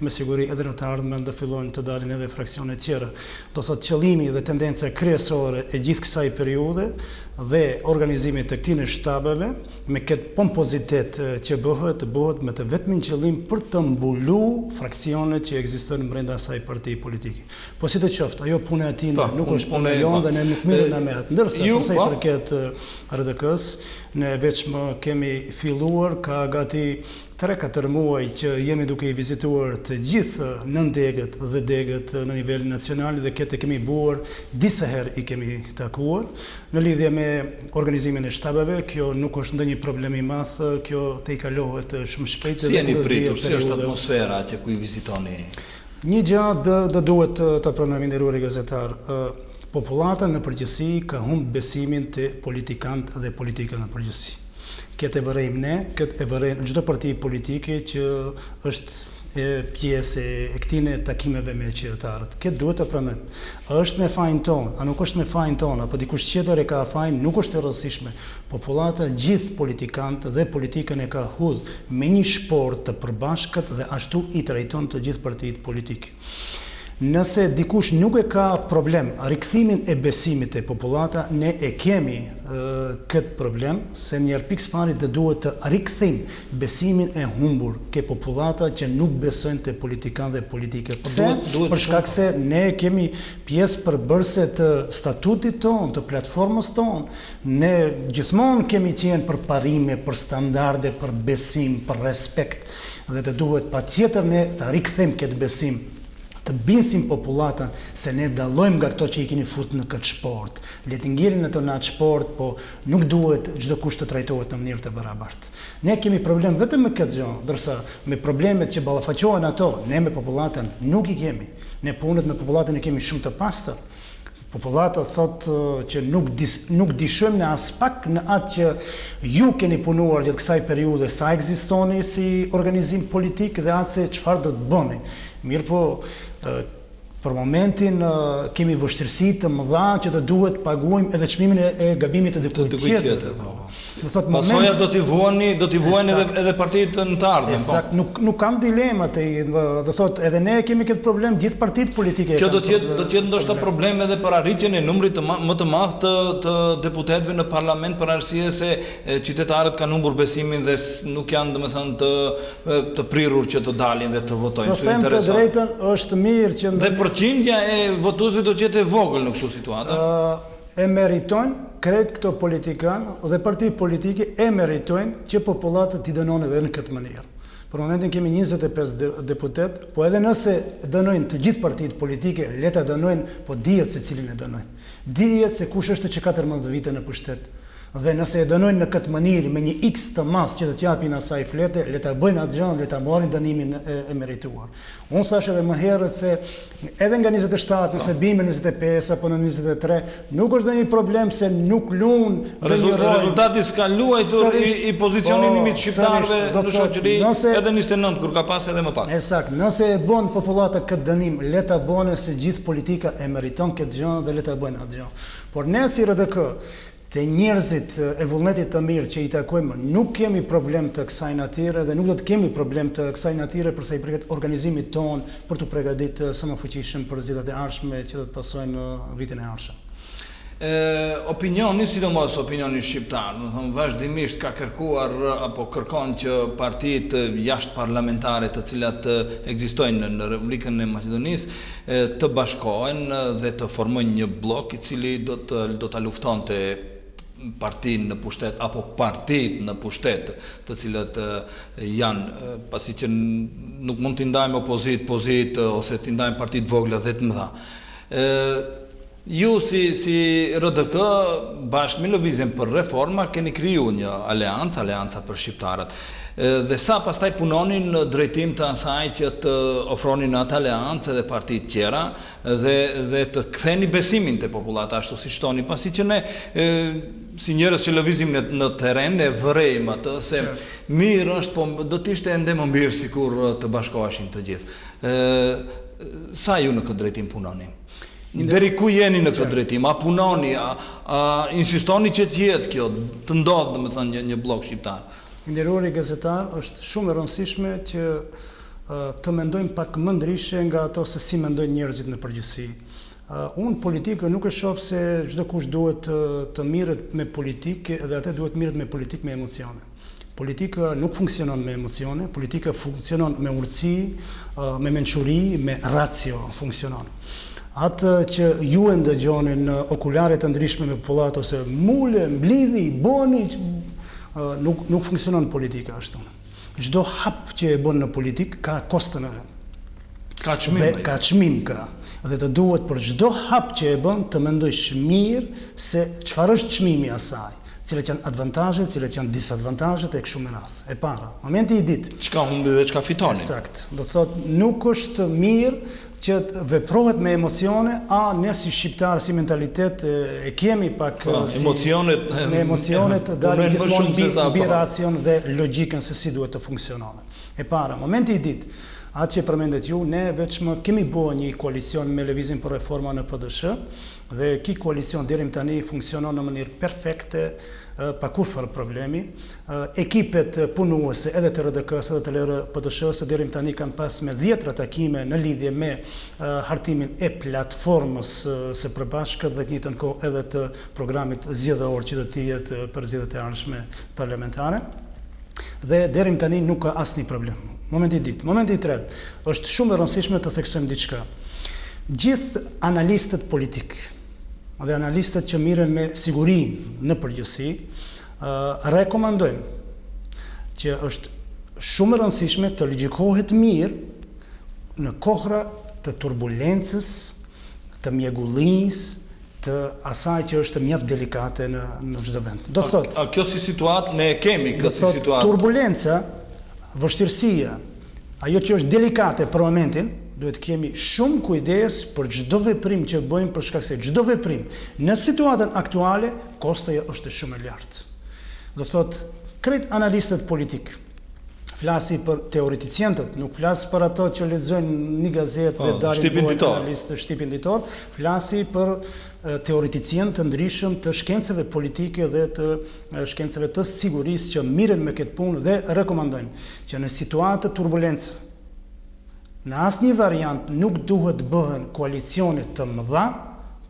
me siguri edhe në të ardhmen do fillojnë të dalin edhe fraksione tjera. Do thotë qëllimi dhe tendenca kryesore e gjithë kësaj periudhe dhe organizimit të këtyre shtabeve me këtë pompozitet që bëhet me të vetmin qëllim për të mbuluar fraksionet që ekzistojnë brenda asaj partie politike. Po sidoqoftë, ajo puna e tij nuk është puna jonë dhe ne nuk merrem me atë. Ndërsa për sa i përket RDK-s, ne veçmë kemi filluar ka gati 3-4 muaj që jemi duke i vizituar të gjithë nëndegët dhe degët në nivel nacional dhe këtë kemi buar, disa herë i kemi takuar. Në lidhje me organizimin e shtabeve, kjo nuk është ndonjë problem i madh, kjo te i kalohet shumë shpejt. Si jeni pritur, si është atmosfera që ku i vizitoni? Një gjë do duhet të pranojmë, nderuari gazetar. Popullata në përgjithësi ka humbur besimin te politikantë dhe politika në përgjithësi. Këtë e vërejmë ne, këtë e vërejmë çdo parti politike që është pjesë e këtine takimeve me qytetarët. Këtë duhet të përmend. Është me fajin tonë, a nuk është me fajin tonë, apo dikush tjetër e ka fajin, nuk është e rëndësishme. Popullata gjithë politikantë dhe politikën e ka hudhë me një shport të përbashkët dhe ashtu i trajton të gjithë partitë politike. Nëse dikush nuk e ka problem rikthimin e besimit e popullata, ne e kemi këtë problem, se njerë pikës pari dhe duhet të rikthim besimin e humbur ke popullata që nuk besojnë të politikan dhe politike. Pse? Për shkak se ne kemi pjesë përbërëse të statutit tonë, të platformës tonë, ne gjithmonë kemi qenë për parime, për standarde, për besim, për respekt, dhe të duhet pa tjetër ne të rikthim këtë besim, të binsim popullatën se ne dallojmë nga këto që i keni fut në këtë sport. Le të ngjirin ato në atë sport, po nuk duhet çdo kush të trajtohet në mënyrë të barabartë. Ne kemi problem vetëm me këtë gjë, ndërsa me problemet që ballafaqohen ato, ne me popullatën nuk i kemi. Ne punët me popullatën e kemi shumë të pastër. Popullata thotë që nuk dishojmë në as pak në atë që ju keni punuar gjatë kësaj periudhe, sa ekzistoni si organizim politik dhe atë se çfarë do të bëni. Mirë po, për momentin kemi vështirësi të mëdha që të duhet paguajmë edhe çmimin e gabimit të dikujt tjetër. Pasoja do t'i vuajnë edhe partitë në të ardhmen. Eksakt, nuk kam dilema do thotë edhe ne kemi këtë problem, gjithë partitë politike. Kjo do të jetë ndoshta problem edhe për arritjen e numrit më të madh të deputetëve në parlament, për arsye se qytetarët kanë humbur besimin dhe nuk janë domethënë të prirur që të dalin dhe të votojnë. Të them të drejtën, është mirë që dhe përqindja e votuesve do të jetë e vogël në kështu situatë. E meritojnë kretë këto politikanë dhe parti politike e meritojnë që popullatët t'i dënojnë edhe në këtë mënyrë. Për momentin kemi 25 deputet, po edhe nëse dënojnë të gjithë partitë politike, le ta dënojnë, po dihet se cilin e dënojnë. Dihet se kush është që 14 vite në pushtet. Dhe nëse e dënojnë në këtë mënyrë me një X të madh që të t'japin asaj flete, le ta bëjnë atë gjë, le ta marrin dënimin e merituar. Unë thash edhe më herët se edhe nga 27 nëse bime 25 apo në 23, nuk është ndonjë problem se nuk luan rezultati s'ka luajtur i pozicionimit shqiptarëve në shoqëri, edhe 29 kur ka pas edhe më pak. Ësakt, nëse e bën popullata këtë dënim, le ta bënë se gjithë politika e meriton këtë gjë dhe le ta bëjnë atë gjë. Por ne si RDK të njerëzit e vullnetit të mirë që i takojmë, nuk kemi problem të kësaj natyre dhe nuk do të kemi problem të kësaj natyre përsa i përket organizimit tonë për të përgatitur së më fuqishëm për zgjedhjet e ardhshme që do të pasojnë në vitin e ardhshëm. Opinioni, sidomos opinioni shqiptar, do të thonë vazhdimisht ka kërkuar apo kërkon që partitë jashtë parlamentare të cilat ekzistojnë në Republikën e Maqedonisë të bashkohen dhe të formojnë një blok i cili do ta luftonte partinë në pushtet apo partitë në pushtet, të cilët janë, pasi që nuk mund t'i ndajmë opozit ose t'i ndajmë partitë vogla dhe të mëdha. Ju si RDK bashkë me Lëvizjen për Reforma keni kriju një aleanca për shqiptarët. Dhe sa pastaj punonin në drejtim të asaj që të ofronin atë aleancë dhe partitë tjera dhe të ktheni besimin te popullata ashtu si shtoni, pasi që ne si njerëz që lëvizim në terren e vërejmë atë se mirë është, po do të ishte ende më mirë sikur të bashkoheshin të gjithë. Sa ju në këtë drejtim punoni? Deri ku jeni në këtë drejtim? A punoni, a insistoni që të jetë kjo, të ndodhë domethënë një blok shqiptar? Nderuari gazetar, është shumë e rëndësishme që të mendojmë pak më ndryshe nga ato se si mendojnë njerëzit në përgjithësi. Unë politikë nuk e shoh se çdo kush duhet të mirret me politikë dhe atë duhet mirret me politikë me emocione. Politika nuk funksionon me emocione, politika funksionon me urtësi, me mençuri, me racio funksionon. Atë që ju e ndëgjoni në okulare të ndryshme me popullat ose mule, mblidhi, boni, nuk funksionon politika ashtu. Çdo hap që e bën në politikë ka kostën e vet. Ka çmim ka. Dhe të duhet për çdo hap që e bën të mendosh mirë se çfarë është çmimi i asaj, cilat janë avantazhet, cilat janë disavantazhet e kështu me radhë. E para, momenti i ditë. Çka humbi dhe çka fitoni. Sakt. Do të thotë nuk është mirë që veprohet me emocione, ne si shqiptar, si mentalitet e kemi pak me emocionet dalin gjithmonë mbi racion dhe logjikën se si duhet të funksionon. E para, momenti i ditë, Atë që përmendet ju, ne veçmë kemi bërë një koalicion me Lëvizjen për Reforma në PDSH dhe ky koalicion deri tani funksionon në mënyrë perfekte, pa kurrë problemi. Ekipet punuese edhe të RDK-s edhe të LR-PDSH-s deri tani kanë pas me 10 takime në lidhje me hartimin e platformës së përbashkët dhe të njëjtën kohë edhe të programit zgjedhor që do të jetë për zgjedhjet e ardhshme parlamentare. Dhe deri tani nuk ka asnjë problem. Momenti i dytë. Momenti i tretë është shumë e rëndësishme të theksojmë diçka. Gjithë analistët politik dhe analistët që mirën me sigurinë në përgjithësi rekomandojnë që është shumë e rëndësishme të logjikohet mirë në kohra të turbulencës, të mjegullisë, të asaj që është mjaft delikate në çdo vend. Do të thotë, a kjo si situatë ne e kemi këtë si situatë. Turbulenca, vështirësia, ajo që është delikate për momentin, duhet kemi shumë kujdes për çdo veprim që bëjmë për shkak se çdo veprim në situatën aktuale kostoja është shumë e lartë. Do thotë, krejt analistët politik flasi për teoreticientët, nuk flasi për ato që lexojnë një gazetë dhe dalin analistë shtipin ditor, flasi për teoreticientë të ndryshëm të shkencave politike dhe të shkencave të sigurisë që mirën me këtë punë dhe rekomandojnë që në situatë të turbulencë në asnjë variant nuk duhet bëhen koalicione të mëdha,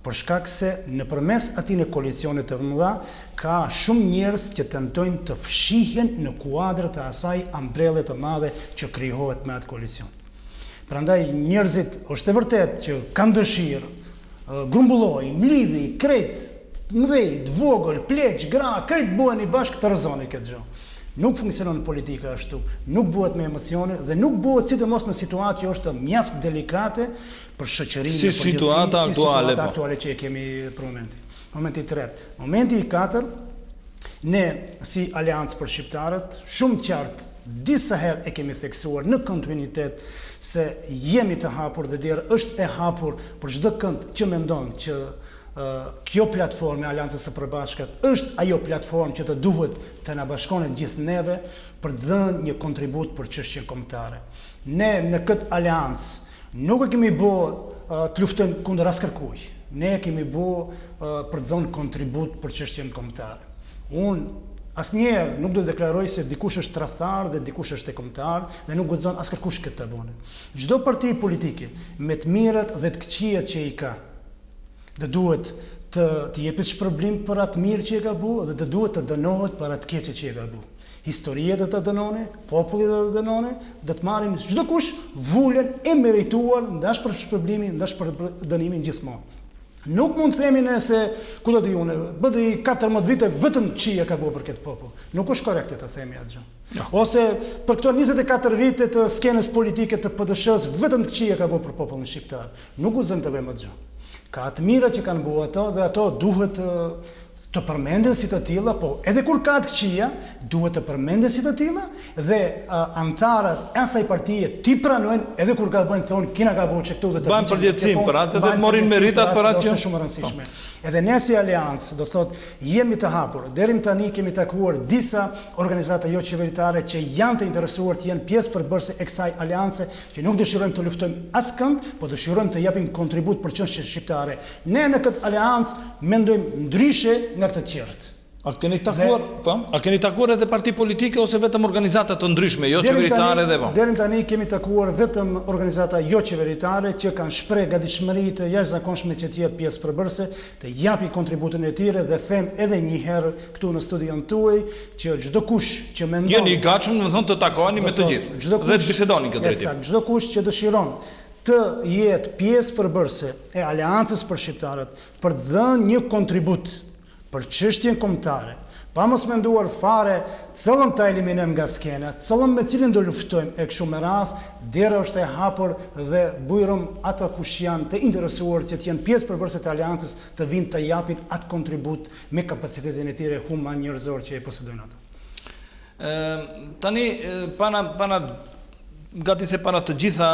për shkak se nëpërmes atyre koalicione të mëdha ka shumë njerëz që tentojnë të fshihen në kuadër të asaj ambrelle të madhe që krijohet me atë koalicion. Prandaj njerëzit është e vërtet që kanë dëshirë, grumbullojnë, mlidhi, krejt, mëdhej, të vogël, pleq, gra, krejt bëheni bashkë të rrezoni këtë gjë. Nuk funksionon politika ashtu, nuk bëhet me emocione dhe nuk bëhet sidomos në situatë që është mjaft delikate për shoqërinë si situata aktuale që e kemi për momentin. Momenti i tretë. Momenti i katërt, ne si Aleancë për Shqiptarët, shumë qartë, disa herë e kemi theksuar në kontinuitet se jemi të hapur dhe derë është e hapur për çdo kënd që mendon që kjo platformë e Aleancës së Përbashkët është ajo platformë që të duhet të na bashkonet gjithë neve për të dhënë një kontribut për çështjen kombëtare. Ne në këtë aleancë nuk e kemi bërë të luftojmë kundër askërkuj. Ne kemi bërë për të dhënë kontribut për çështjen kombëtare. Unë asnjëherë nuk do të deklaroj se dikush është tradhtar dhe dikush është e kombëtar dhe nuk guxon askush këtë të bënë. Çdo parti politike me të mirët dhe të këqijet që i ka dhe duhet të jepet shpërblim për atë mirë që e ka bu dhe të duhet të dënohet për atë keqe që e ka bu. Historia do të dënone, populli do të dënone, do të marrin çdo kush vullën e merituar ndash për shpërblimin, ndash për dënimin gjithmonë. Nuk mund të themi ne se ku do të unë, bëdi 14 vite vetëm çia ka bërë për këtë popull. Nuk është korrekte të themi atë gjë. Ose për këto 24 vite të skenës politike të PDSH-s vetëm çia ka bërë për popullin shqiptar. Nuk guxon të bëjmë atë gjë. Ka të mira që kanë bërë ato dhe ato duhet të përmenden si të tilla, po edhe kur ka të këqija, duhet të përmenden si të tilla dhe antarët e asaj partie ti pranojnë edhe kur ka bëjnë thonë kina ka bërë këtu dhe të bëjnë përgjegjësim për atë dhe të morin meritat për atë që është shumë e rëndësishme. Edhe ne si Aleancë, do thotë, jemi të hapur. Deri tani kemi takuar disa organizata jo qeveritare që janë të interesuar të jenë pjesë përbërëse e kësaj aleance, që nuk dëshirojmë të luftojmë askënd, po dëshirojmë të japim kontribut për çështjet shqiptare. Ne në këtë aleancë mendojmë ndryshe nga të tjerët. A keni takuar edhe parti politike ose vetëm organizata të ndryshme, jo qeveritare dhe Deri tani kemi takuar vetëm organizata jo qeveritare që kanë shpreh gatishmëri të jashtëzakonshme që të jetë pjesë përbërëse, të japi kontributin e tyre dhe them edhe një herë këtu në studion tuaj që çdo kush që mendon jeni i gatshëm, do të thonë të takoheni me të gjithë dhe të bisedoni këtë drejtim. Saktë, çdo kush që dëshiron të jetë pjesë përbërëse e Aleancës për Shqiptarët për të dhënë një kontribut për çështjen kombëtare, pa mos menduar fare cëllën ta eliminojmë nga skena, cëllën me cilën do luftojmë e kështu me radhë, dera është e hapur dhe bujrum ato kush janë të interesuar që të jenë pjesë përbërëse të Aleancës të vinë të japin atë kontribut me kapacitetin e tyre human njerëzor që e posedojnë ato. Tani gati se para të gjitha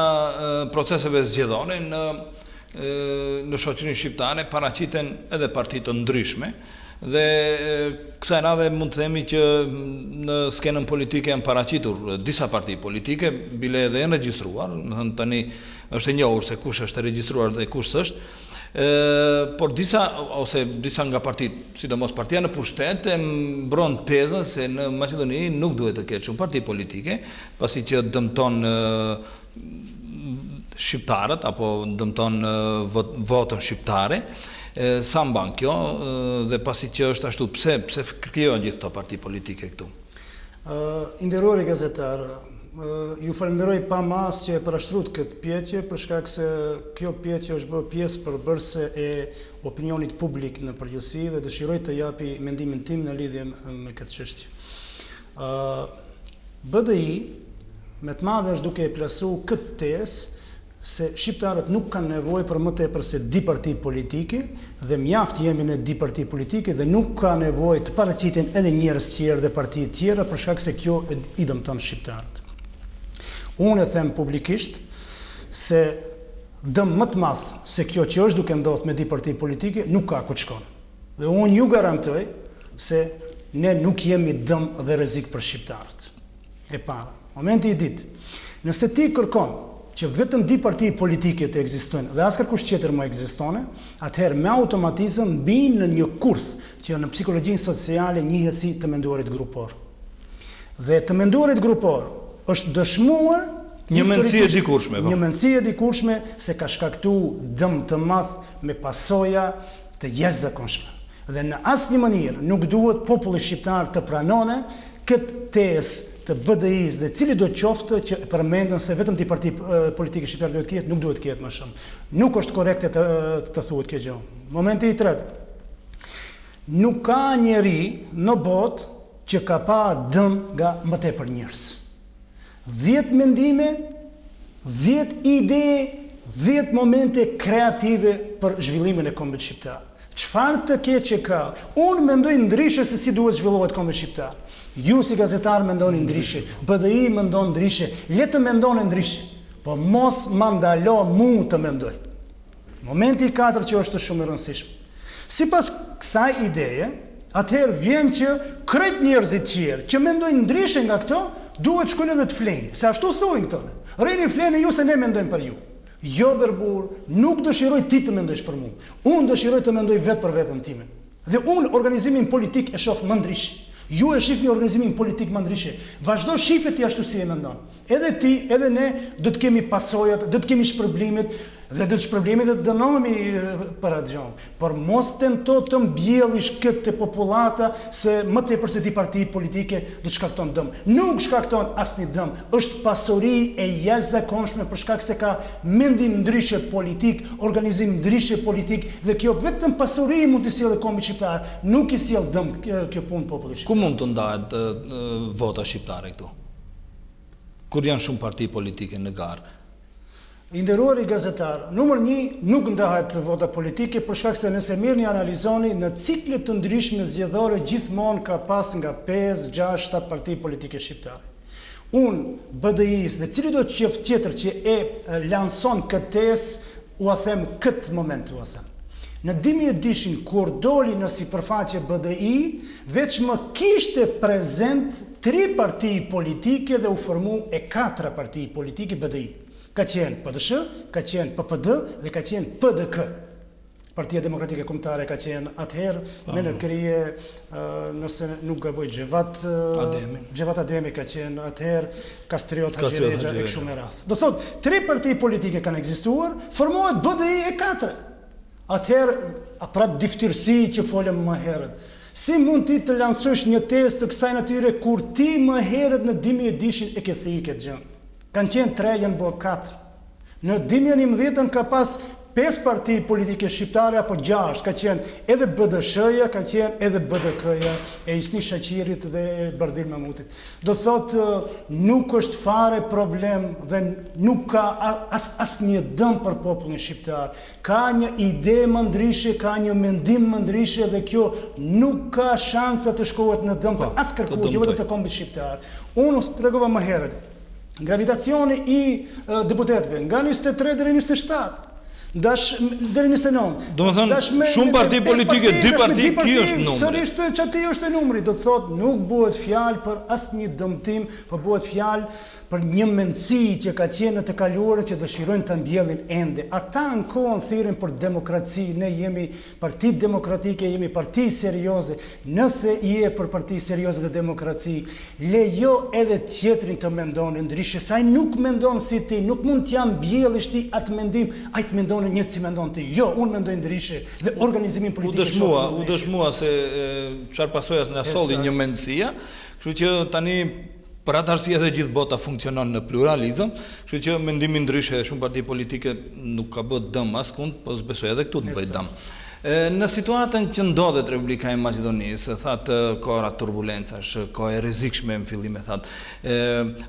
proceseve zgjedhore në shoqërinë shqiptare paraqiten edhe parti të ndryshme Dhe kësaj radhe mund të themi që në skenën politike janë paraqitur disa parti politike, bile edhe janë regjistruar, tani është e njohur se kush është regjistruar dhe kush s'është. Por disa nga partitë, sidomos partia në pushtet, e mbron tezën se në Maqedoni nuk duhet të ketë shumë parti politike, pasi që dëmton shqiptarët apo dëmton votën shqiptare. Sa mban kjo dhe pasi që është ashtu, pse krijohen gjithë këto parti politike këtu? Nderuari gazetar, ju falenderoj pa mas që e parashtrut këtë pyetje, për shkak se kjo pyetje është bërë pjesë përbërëse e opinionit publik në përgjithësi dhe dëshiroj të japi mendimin tim në lidhje me këtë çështje. BDI me të madhe është duke e plasu këtë tezë se shqiptarët nuk kanë nevojë për më tepër se di parti politike dhe mjaft jemi në di parti politike dhe nuk ka nevojë të paraqiten edhe njerëz tjerë dhe parti tjera për shkak se kjo i dëmton shqiptarët. Unë e them publikisht se dëm më të madh se kjo që është duke ndodhur me di parti politike nuk ka ku të shkon. Dhe unë ju garantoj se ne nuk jemi dëm dhe rrezik për shqiptarët. E para, momenti i ditë. Nëse ti kërkon që vetëm di parti politike të ekzistojnë dhe asnjë kush tjetër më ekzistone, atëherë me automatizëm bim në një kurth që në psikologjinë sociale njihet si të menduarit grupor. Dhe të menduarit grupor është dëshmuar një mendësi e dikurshme, një mendësi e dikurshme se ka shkaktuar dëm të madh me pasoja të jashtëzakonshme. Dhe në asnjë mënyrë nuk duhet populli shqiptar të pranone këtë tezë të BDI-s dhe cili do të qoftë që përmendën se vetëm di parti politike shqiptare duhet të ketë, nuk duhet të ketë më shumë. Nuk është korrekte të thuhet kjo gjë. Momenti i tretë. Nuk ka njeri në botë që ka pa dëm nga më tepër njerëz. 10 mendime, 10 ide, 10 momente kreative për zhvillimin e kombit shqiptar. Çfarë të keq që ka? Unë mendoj ndryshe se si duhet zhvillohet kombi shqiptar. Ju si gazetar mendoni ndryshe, BDI mendon ndryshe, le të mendoni ndryshe, po mos më ndalo mu të mendoj. Momenti i katërt që është shumë i rëndësishëm. Sipas kësaj ideje, atëherë vjen që krejt njerëzit tjerë që mendojnë ndryshe nga këto, duhet shkojnë edhe të flenë. Se ashtu thojnë këto. Rrini flenë ju se ne mendojmë për ju. Jo berbur, nuk dëshiroj ti të mendojsh për mua. Unë dëshiroj të mendoj vetë për veten time. Dhe unë organizimin politik e shoh më ndryshe. Ju e shihni organizimin politik më ndryshe. Vazhdo shifet ti ashtu si e mendon. Edhe ti, edhe ne do të kemi pasojat, do të kemi shpërblimet dhe do të shpërblimit dhe të dënohemi për atë gjë. Por mos tento të mbjellish këtë popullata se më tepër se di parti politike do të shkakton dëm. Nuk shkakton asnjë dëm. Është pasuri e jashtëzakonshme për shkak se ka mendim ndryshe politik, organizim ndryshe politik dhe kjo vetëm pasuri mund të sjellë kombi shqiptar, nuk i sjell dëm kjo punë popullit shqiptar. Ku mund të ndahet vota shqiptare këtu? Kur janë shumë parti politike në garë? I nderuari gazetar, numër 1 nuk ndahet vota politike për shkak se nëse mirë një analizoni në ciklet të ndryshme zgjedhore gjithmonë ka pas nga 5, 6, 7 parti politike shqiptare. Unë BDI-s dhe cili do të qoftë tjetër që e lanson këtë tezë, u a them këtë moment u a them. Në 2010 kur doli në sipërfaqe BDI, veç më kishte prezent 3 parti politike dhe u formu e 4 parti politike BDI. Ka qenë PDSH, ka qenë PPD dhe ka qenë PDK. Partia Demokratike Kombëtare ka qenë atëherë me në krije, nëse nuk gaboj, Xhevat Ademi ka qenë atëherë, Kastriot Haxhiregja e kështu me radhë. Do thotë, 3 parti politike kanë ekzistuar, formohet BDI e 4. Atëherë, pra diftirësi që folëm më herët. Si mund ti të lansosh një tezë të kësaj natyre kur ti më herët në 2010 e ke thënë këtë gjë? Kanë qenë 3, janë bërë 4. Në 2011 ka pas 5 parti politike shqiptare apo 6, ka qenë edhe BDSH-ja, ka qenë edhe BDK-ja, e Isni Shaqirit dhe Bardhil Mamutit. Do thotë nuk është fare problem dhe nuk ka asnjë dëm për popullin shqiptar. Ka një ide më ndryshe, ka një mendim më ndryshe dhe kjo nuk ka shansa të shkohet në dëm për askërkuj, jo vetëm të kombit shqiptar. Unë tregova më herët. Gravitacioni i deputetëve nga 23 deri në 27. Deri 29. Domethënë shumë parti politike, 2 parti, ky është numri. Sërish çati është numri, do të thotë nuk bëhet fjalë për asnjë dëmtim, por bëhet fjalë për një mendësi që ka qenë në të kaluarën që dëshirojnë ta mbjellin ende. Ata në kohën thirrin për demokraci, ne jemi parti demokratike, jemi parti serioze. Nëse je për parti serioze dhe demokraci, lejo edhe tjetrin të mendoni ndryshe, sa ai nuk mendon si ti, nuk mund t'ja mbjellësh ti atë mendim, ai të mendon një si mendon ti. Jo, unë mendoj ndryshe dhe organizimin politik. U dëshmua se çfarë pasojas na solli një mendësia, kështu që tani për atë arsye edhe gjithë bota funksionon në pluralizëm, kështu që mendimi ndryshe shumë parti politike nuk ka bërë dëm askund, po s'besoj edhe këtu të bëj dëm. Në situatën që ndodhet Republika e Maqedonisë, thatë kohëra turbulencash, kohë e rrezikshme në fillim e thatë,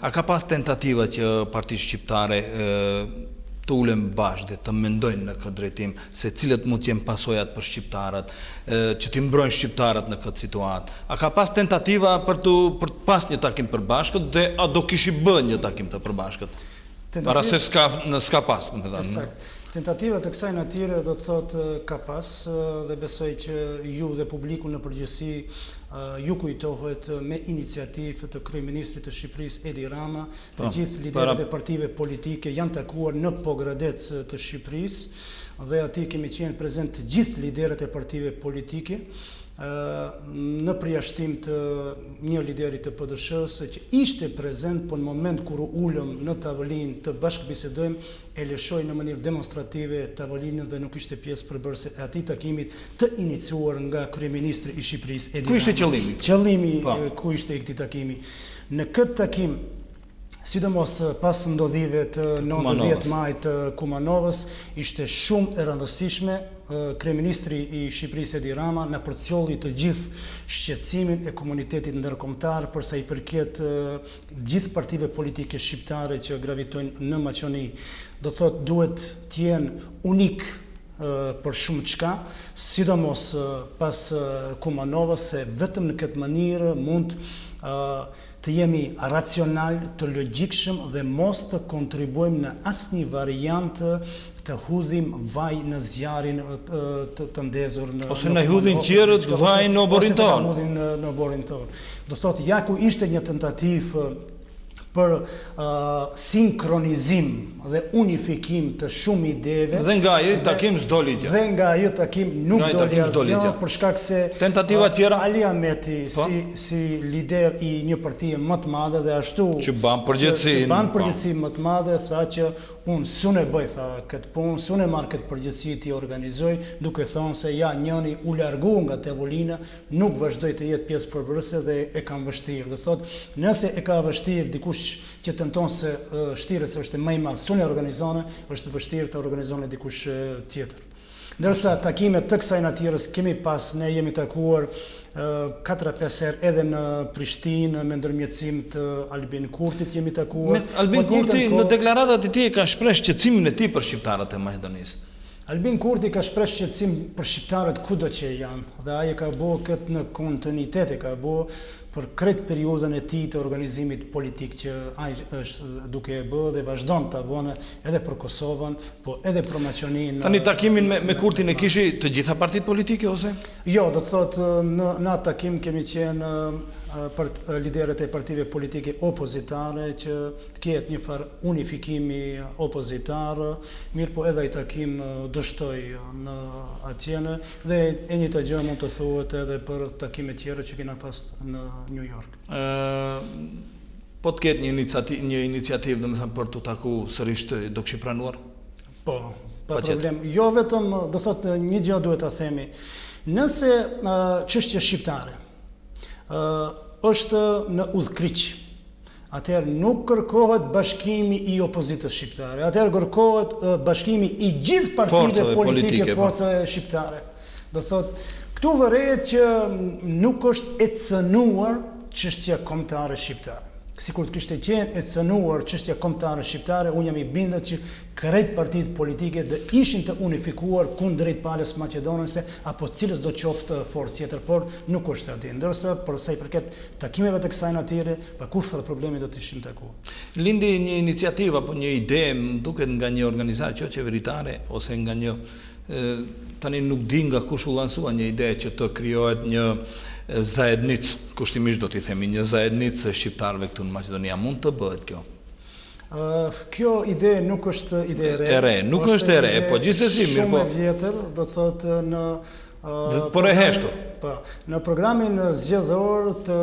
a ka pas tentativa që partitë shqiptare të ulen bashkë dhe të mendojnë në këtë drejtim se cilët mund të jenë pasojat për shqiptarët, që t'i mbrojnë shqiptarët në këtë situatë. A ka pas tentativa për të pas një takim përbashkët dhe a do kishi bë një takim të përbashkët? Para se s'ka pas, më thënë. Tentativa të kësaj natyre do të thotë ka pas dhe besoj që ju dhe publiku në përgjithësi ju kujtohet me iniciativë të kryeministrit të Shqipërisë Edi Rama, të gjithë liderët e partive politike janë takuar në Pogradec të Shqipërisë dhe aty kemi qenë prezent të gjithë liderët e partive politike në përjashtim të një liderit të PDSH-së që ishte prezent, po në moment kur ulëm në tavolinë të bashkëbisedojmë, e lëshoi në mënyrë demonstrative tavolinën dhe nuk ishte pjesë përbërëse e atij takimit të iniciuar nga kryeministri i Shqipërisë Edi Rama. Ku ishte qëllimi? Qëllimi ku ishte i këtij takimi? Në këtë takim, sidomos pas ndodhive të 19 majit të Kumanovës, ishte shumë e rëndësishme kryeministri i Shqipërisë Edi Rama na përcjolli të gjithë shqetësimin e komunitetit ndërkombëtar për sa i përket gjithë partive politike shqiptare që gravitojnë në Maqedoni. Do thotë duhet të jenë unik për shumë çka, sidomos pas Kumanovës, se vetëm në këtë mënyrë mund të jemi racional, të logjikshëm dhe mos të kontribuojmë në asnjë variant të hudhim vaj në zjarin të ndezur në ose në hudhin tjerët vaj në oborrin tonë. Ose në hudhin në oborrin tonë. Do thotë ja ku ishte një tentativë për sinkronizim dhe unifikim të shumë ideve. Dhe nga ai takim s'doli gjë. Dhe nga ai takim nuk doli asgjë për shkak se tentativa tjera Ali Ahmeti si lider i një partie më të madhe dhe ashtu që ban përgjegjësi më të madhe tha që unë s'unë bëj tha këtë punë, s'unë marr këtë përgjegjësi ti organizoj, duke thonë se ja njëri u largu nga tavolina, nuk vazhdoi të jetë pjesë përbërëse dhe e kam vështirë. Do thotë, nëse e ka vështirë dikush që tenton se shtirës është më i madh, s'unë organizone, është vështirë të organizone dikush tjetër. Ndërsa takimet të kësaj natyrës kemi pas, ne jemi takuar 4-5 herë edhe në Prishtinë me ndërmjetësim të Albin Kurtit jemi takuar. Albin Kurti në deklaratat e tij ka shprehë shqetësimin e tij për shqiptarët e Maqedonisë. Albin Kurti ka shprehë shqetësim për shqiptarët kudo që janë dhe ai ka bërë këtë në kontinuitet, ka bërë për kretë periudhën e tij të organizimit politik që ai është duke e bërë dhe vazhdon ta bënë edhe për Kosovën, po edhe për Maqedoninë. Tani takimin me Kurtin e kishi të gjitha partitë politike ose? Jo, do të thotë në atë takim kemi qenë për liderët e partive politike opozitare që të ketë një farë unifikimi opozitar, mirë po edhe ai takim dështoi në atjene dhe e njëjta gjë mund të thuhet edhe për takimet tjera që kena pas në New York. Po të ketë një iniciativë, domethënë për të taku sërish do kishi pranuar? Po, pa problem. Jo vetëm, do thotë një gjë duhet ta themi. Nëse çështja shqiptare është në udhkriq, atëherë nuk kërkohet bashkimi i opozitës shqiptare, atëherë kërkohet bashkimi i gjithë partive politike, forcave shqiptare. Do thotë, këtu vërehet që nuk është e cënuar çështja kombëtare shqiptare. sikur të kishte qenë e cënuar çështja kombëtare shqiptare, unë jam i bindur që krejt partitë politike dhe ishin të unifikuar kundrejt palës maqedonëse apo cilës do qoftë forcë tjetër, por nuk është aty. Ndërsa për sa i përket takimeve të kësaj natyre, pa kurrë problemi do të ishim takuar. Lindi një iniciativë apo një ide, më duket nga një organizacion qeveritare ose nga një tani nuk di nga kush u lansua një ide që të krijohet një zajednicë, kushtimisht do t'i themi një zajednicë shqiptarëve këtu në Maqedonia. Mund të bëhet kjo? Kjo ide nuk është ide e re, nuk është e re, po gjithsesi mirë po. Shumë e vjetër, do thotë në por e heshtur. Po, në programin zgjedhor të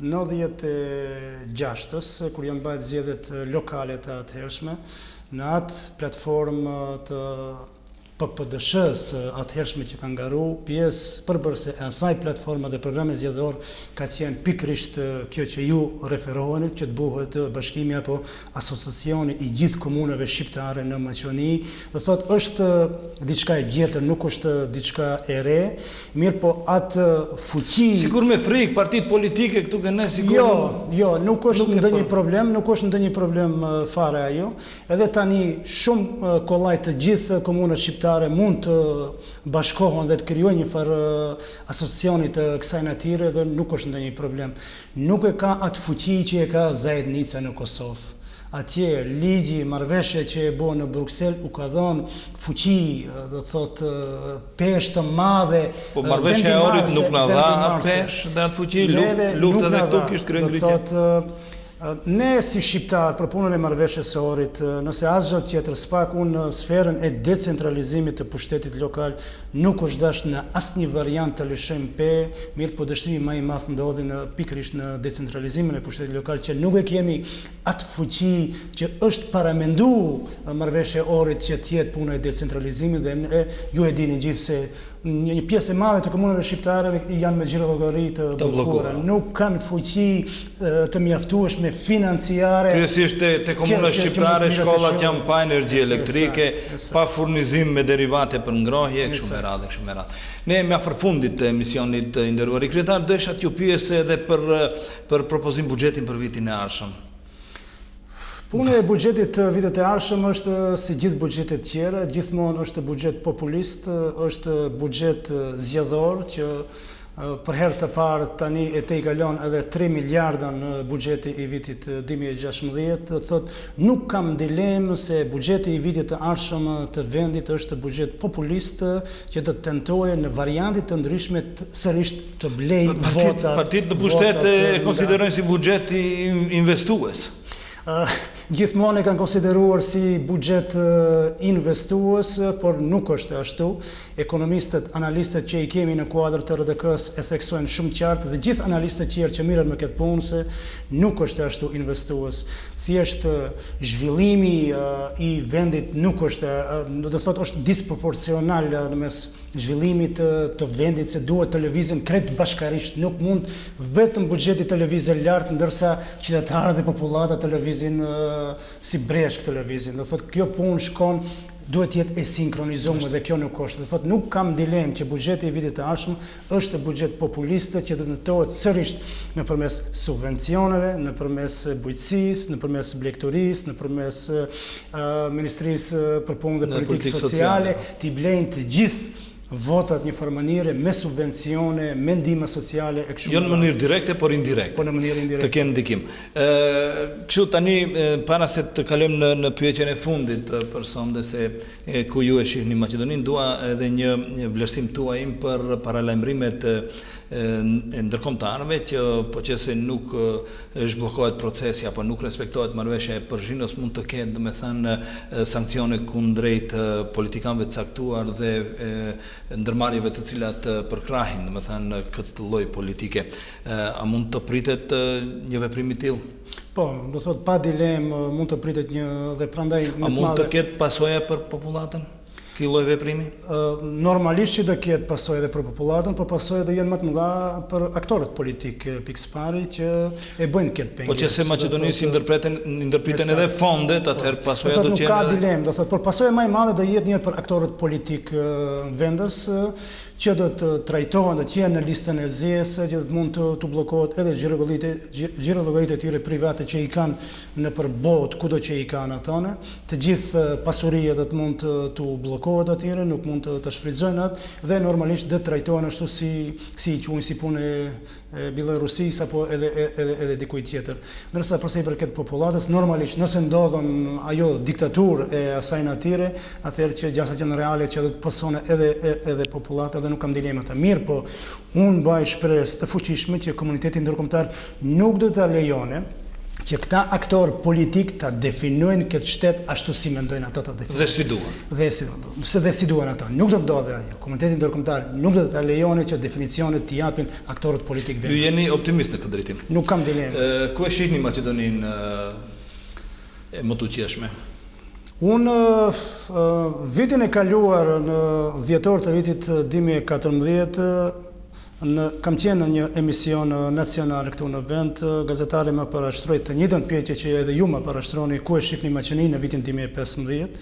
96-ës, kur janë bërë zgjedhjet lokale të atëhershme, në atë platformë të PPDSH-s atëhershme që kanë ngaru, pjesë përbërëse e asaj platforma dhe programe zgjedhor ka qenë pikërisht kjo që ju referoheni, që të buhet bashkimi apo asociacioni i gjithë komunave shqiptare në Maqedoni. Do thotë është diçka e vjetër, nuk është diçka e re, mirë po atë fuqi. Sigur me frikë partitë politike këtu këne sigur. Jo, nuk është ndonjë problem, nuk është ndonjë problem fare ajo. Edhe tani shumë kollaj të gjithë komunat shqiptare mund të bashkohen dhe të krijojnë një farë asociacioni të kësaj natyre dhe nuk është ndonjë problem. Nuk e ka atë fuqi që e ka zajednica në Kosovë. Atje ligji, marrëveshja që e bën në Bruksel u ka dhënë fuqi, do thotë peshë të madhe. Po marrëveshja e Ohrit nuk na dha atë peshë dhe atë fuqi, luftë edhe këtu kishte kryer ngritje. Ne si shqiptar për punën e marrëveshjes së Ohrit, nëse asgjë tjetër s'pak unë në sferën e decentralizimit të pushtetit lokal nuk është dash në asnjë variant të lëshojmë pe, mirë po dështimi më i madh ndodhi pikërisht në decentralizimin e pushtetit lokal që nuk e kemi atë fuqi që është paramenduar marrëveshja e Ohrit që të jetë puna e decentralizimit dhe ju e dini gjithë se një pjesë e madhe të komunave shqiptare janë me xhirollogaри të bllokuara, nuk kanë fuqi të mjaftueshme financiare. Kryesisht te komunat shqiptare shkollat janë pa energji elektrike, pa furnizim me derivate për ngrohje, kështu me radhë. Ne me afër fundit të emisionit të nderuar kryetar, desha t'ju pyes edhe për propozim buxhetin për vitin e ardhshëm. Puna e buxhetit të vitit e ardhshëm është si gjithë buxhetet tjera, gjithmonë është buxhet populist, është buxhet zgjedhor që për herë të parë tani e te i kalon edhe 3 miliarda në buxheti i vitit 2016, thotë nuk kam dilemë se buxheti i vitit të ardhshëm të vendit është buxhet populist që do të tentojë në variante të ndryshme sërish të blej vota. Partitë në pushtet e konsiderojnë si buxhet investues. Gjithmonë e kanë konsideruar si buxhet investues, por nuk është ashtu. Ekonomistët, analistët që i kemi në kuadër të RDK-s e theksojnë shumë qartë dhe gjithë analistët tjerë që mirën me këtë punë se nuk është ashtu investues. Thjesht zhvillimi i vendit nuk është, do të thotë është disproporcional në mes zhvillimit të vendit se duhet televizën krejt bashkarisht, nuk mund vetëm buxheti televizën lartë ndërsa qytetarët dhe popullata televizin si breshk televizin. Do thotë kjo punë shkon duhet jetë e sinkronizuar dhe kjo nuk është. Do thotë nuk kam dilemë që buxheti i vitit të ardhshëm është buxhet populist që do të tentohet sërish nëpërmes subvencioneve, nëpërmes bujqësisë, nëpërmes blegturisë, nëpërmes Ministrisë për Punë dhe Politikë Sociale, t'i blejnë të gjithë votat një farë mënyre me subvencione, me ndihmë sociale e kështu. Jo në mënyrë direkte, por indirekte. Po në mënyrë indirekte. Të kenë ndikim. Kështu tani para se të kalojmë në pyetjen e fundit për sonde se ku ju e shihni Maqedoninë, dua edhe një vlerësim tuaj për paralajmërimet e ndërkombëtarëve që po qëse nuk zhbllokohet procesi apo nuk respektohet marrëveshja e Përzhinës mund të ketë domethënë sankcione kundrejt politikanëve të caktuar dhe ndërmarrjeve të cilat përkrahin domethënë këtë lloj politike. A mund të pritet një veprim i tillë? Po, do thot pa dilemë mund të pritet një dhe prandaj a mund të ketë pasojë për popullatën? Ky lloj veprimi? Normalisht që do ketë pasojë edhe për popullatën, por pasojë do jenë më të mëdha për aktorët politik pikëspari që e bëjnë këtë pengesë. Po që se Maqedonisë ndërpriten edhe fondet, atëherë pasojë do të jenë. Nuk ka dilemë, do thotë, por pasojë më e madhe do jetë një për aktorët politik vendës që do të trajtohen, do të jenë në listën e zjesë, që do të mund të bllokohet edhe xhirollogaritë e tyre private që i kanë në përbot, kudo që i kanë atone. Të gjithë pasuria do të mund të bllokohet atyre, nuk mund të shfrytëzojnë atë dhe normalisht do të trajtohen ashtu si i quajnë si punë e Bielorusisë apo edhe dikujt tjetër. Ndërsa përsa i përket popullatës, normalisht nëse ndodhen ajo diktaturë e asaj natyre, atëherë që gjasat janë reale që do të pësone edhe popullata dhe nuk kam dilema të mirë, po unë mbaj shpresë të fuqishme që komuniteti ndërkombëtar nuk do të lejone që këta aktorë politik të definojnë këtë shtet ashtu si mendojnë ato të definojnë. Dhe si duan. Dhe si duan ato. Nuk do të ndodhe ajo. Komuniteti ndërkombëtar nuk do të lejone që definicionet të japin aktorët politik vendës. Ju jeni optimist në këtë drejtim? Nuk kam dilemë. Ku e shihni Maqedoninë e më të qeshme? Unë vitin e kaluar në dhjetor të vitit 2014 kam qenë në një emision nacional këtu në vend, gazetari më parashtroi të njëjtën pyetje që edhe ju më parashtroni, ku e shihni Maqedoninë në vitin 2015.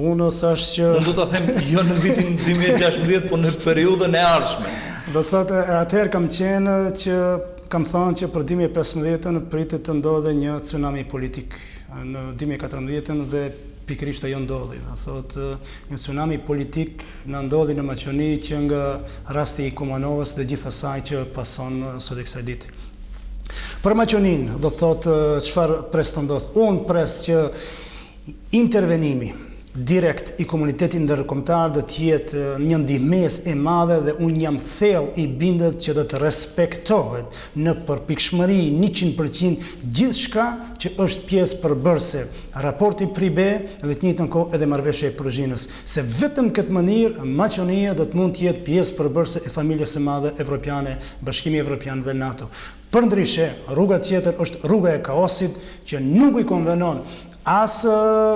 Unë thash që unë do ta them jo në vitin 2016, por në periudhën e ardhshme. Do thotë atëherë kam thënë që për 2015 pritet të ndodhe një tsunami politik. Në 2014 dhe pikërisht ajo ndodhi. Do thotë një tsunami politik na ndodhi në Maqedoni që nga rasti i Kumanovës dhe gjithë asaj që pason sot e kësaj dite. Për Maqedoninë, do thotë çfarë pres të ndodh? Unë pres që intervenimi direkt i komunitetit ndërkombëtar do të jetë një ndihmës e madhe dhe unë jam thellë i bindur që do të respektohet në përpikshmëri 100% gjithçka që është pjesë përbërëse raporti Pribe dhe të njëjtën kohë edhe marrëveshja e Pruzhinës, se vetëm këtë mënyrë Maqedonia do të mund të jetë pjesë përbërëse e familjes së madhe evropiane, Bashkimi Evropian dhe NATO. Përndryshe, rruga tjetër është rruga e kaosit që nuk i konvenon as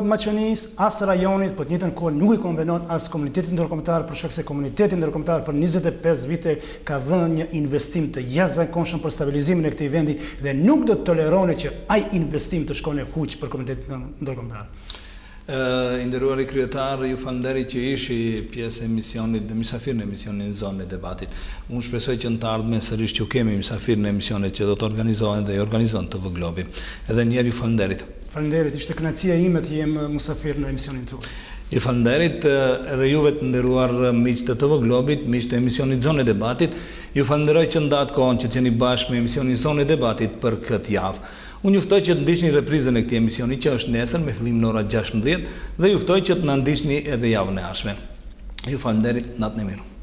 Maqedonisë, as rajonit, por të njëjtën kohë nuk i konvenon as komunitetit ndërkombëtar, për shkak se komuniteti ndërkombëtar për 25 vite ka dhënë një investim të jashtëzakonshëm për stabilizimin e këtij vendi dhe nuk do të toleroni që ai investim të shkojë huq për komunitetin ndërkombëtar. Nderuari kryetar, ju falënderoj që ishi pjesë e emisionit dhe mysafir në emisionin Zonë e Debatit. Unë shpresoj që në të ardhmen sërish që kemi mysafir në emisionet që do të organizohen dhe i organizon TV Globi. Edhe një herë ju falënderit. Falënderit, ishte kënaqësia ime të jem mysafir në emisionin tuaj. Ju falënderit edhe juve të nderuar miq të TV Globit, miq të emisionit Zonë e Debatit. Ju falenderoj që ndatë kohën që të jeni bashkë me emisionin Zonë e Debatit për këtë javë. Unë juftoj që të ndiqni reprizën e këtij emisioni që është nesër me fillim në ora 16 dhe juftoj që të na ndiqni edhe javën e ardhshme. Ju falenderit, natën e mirë.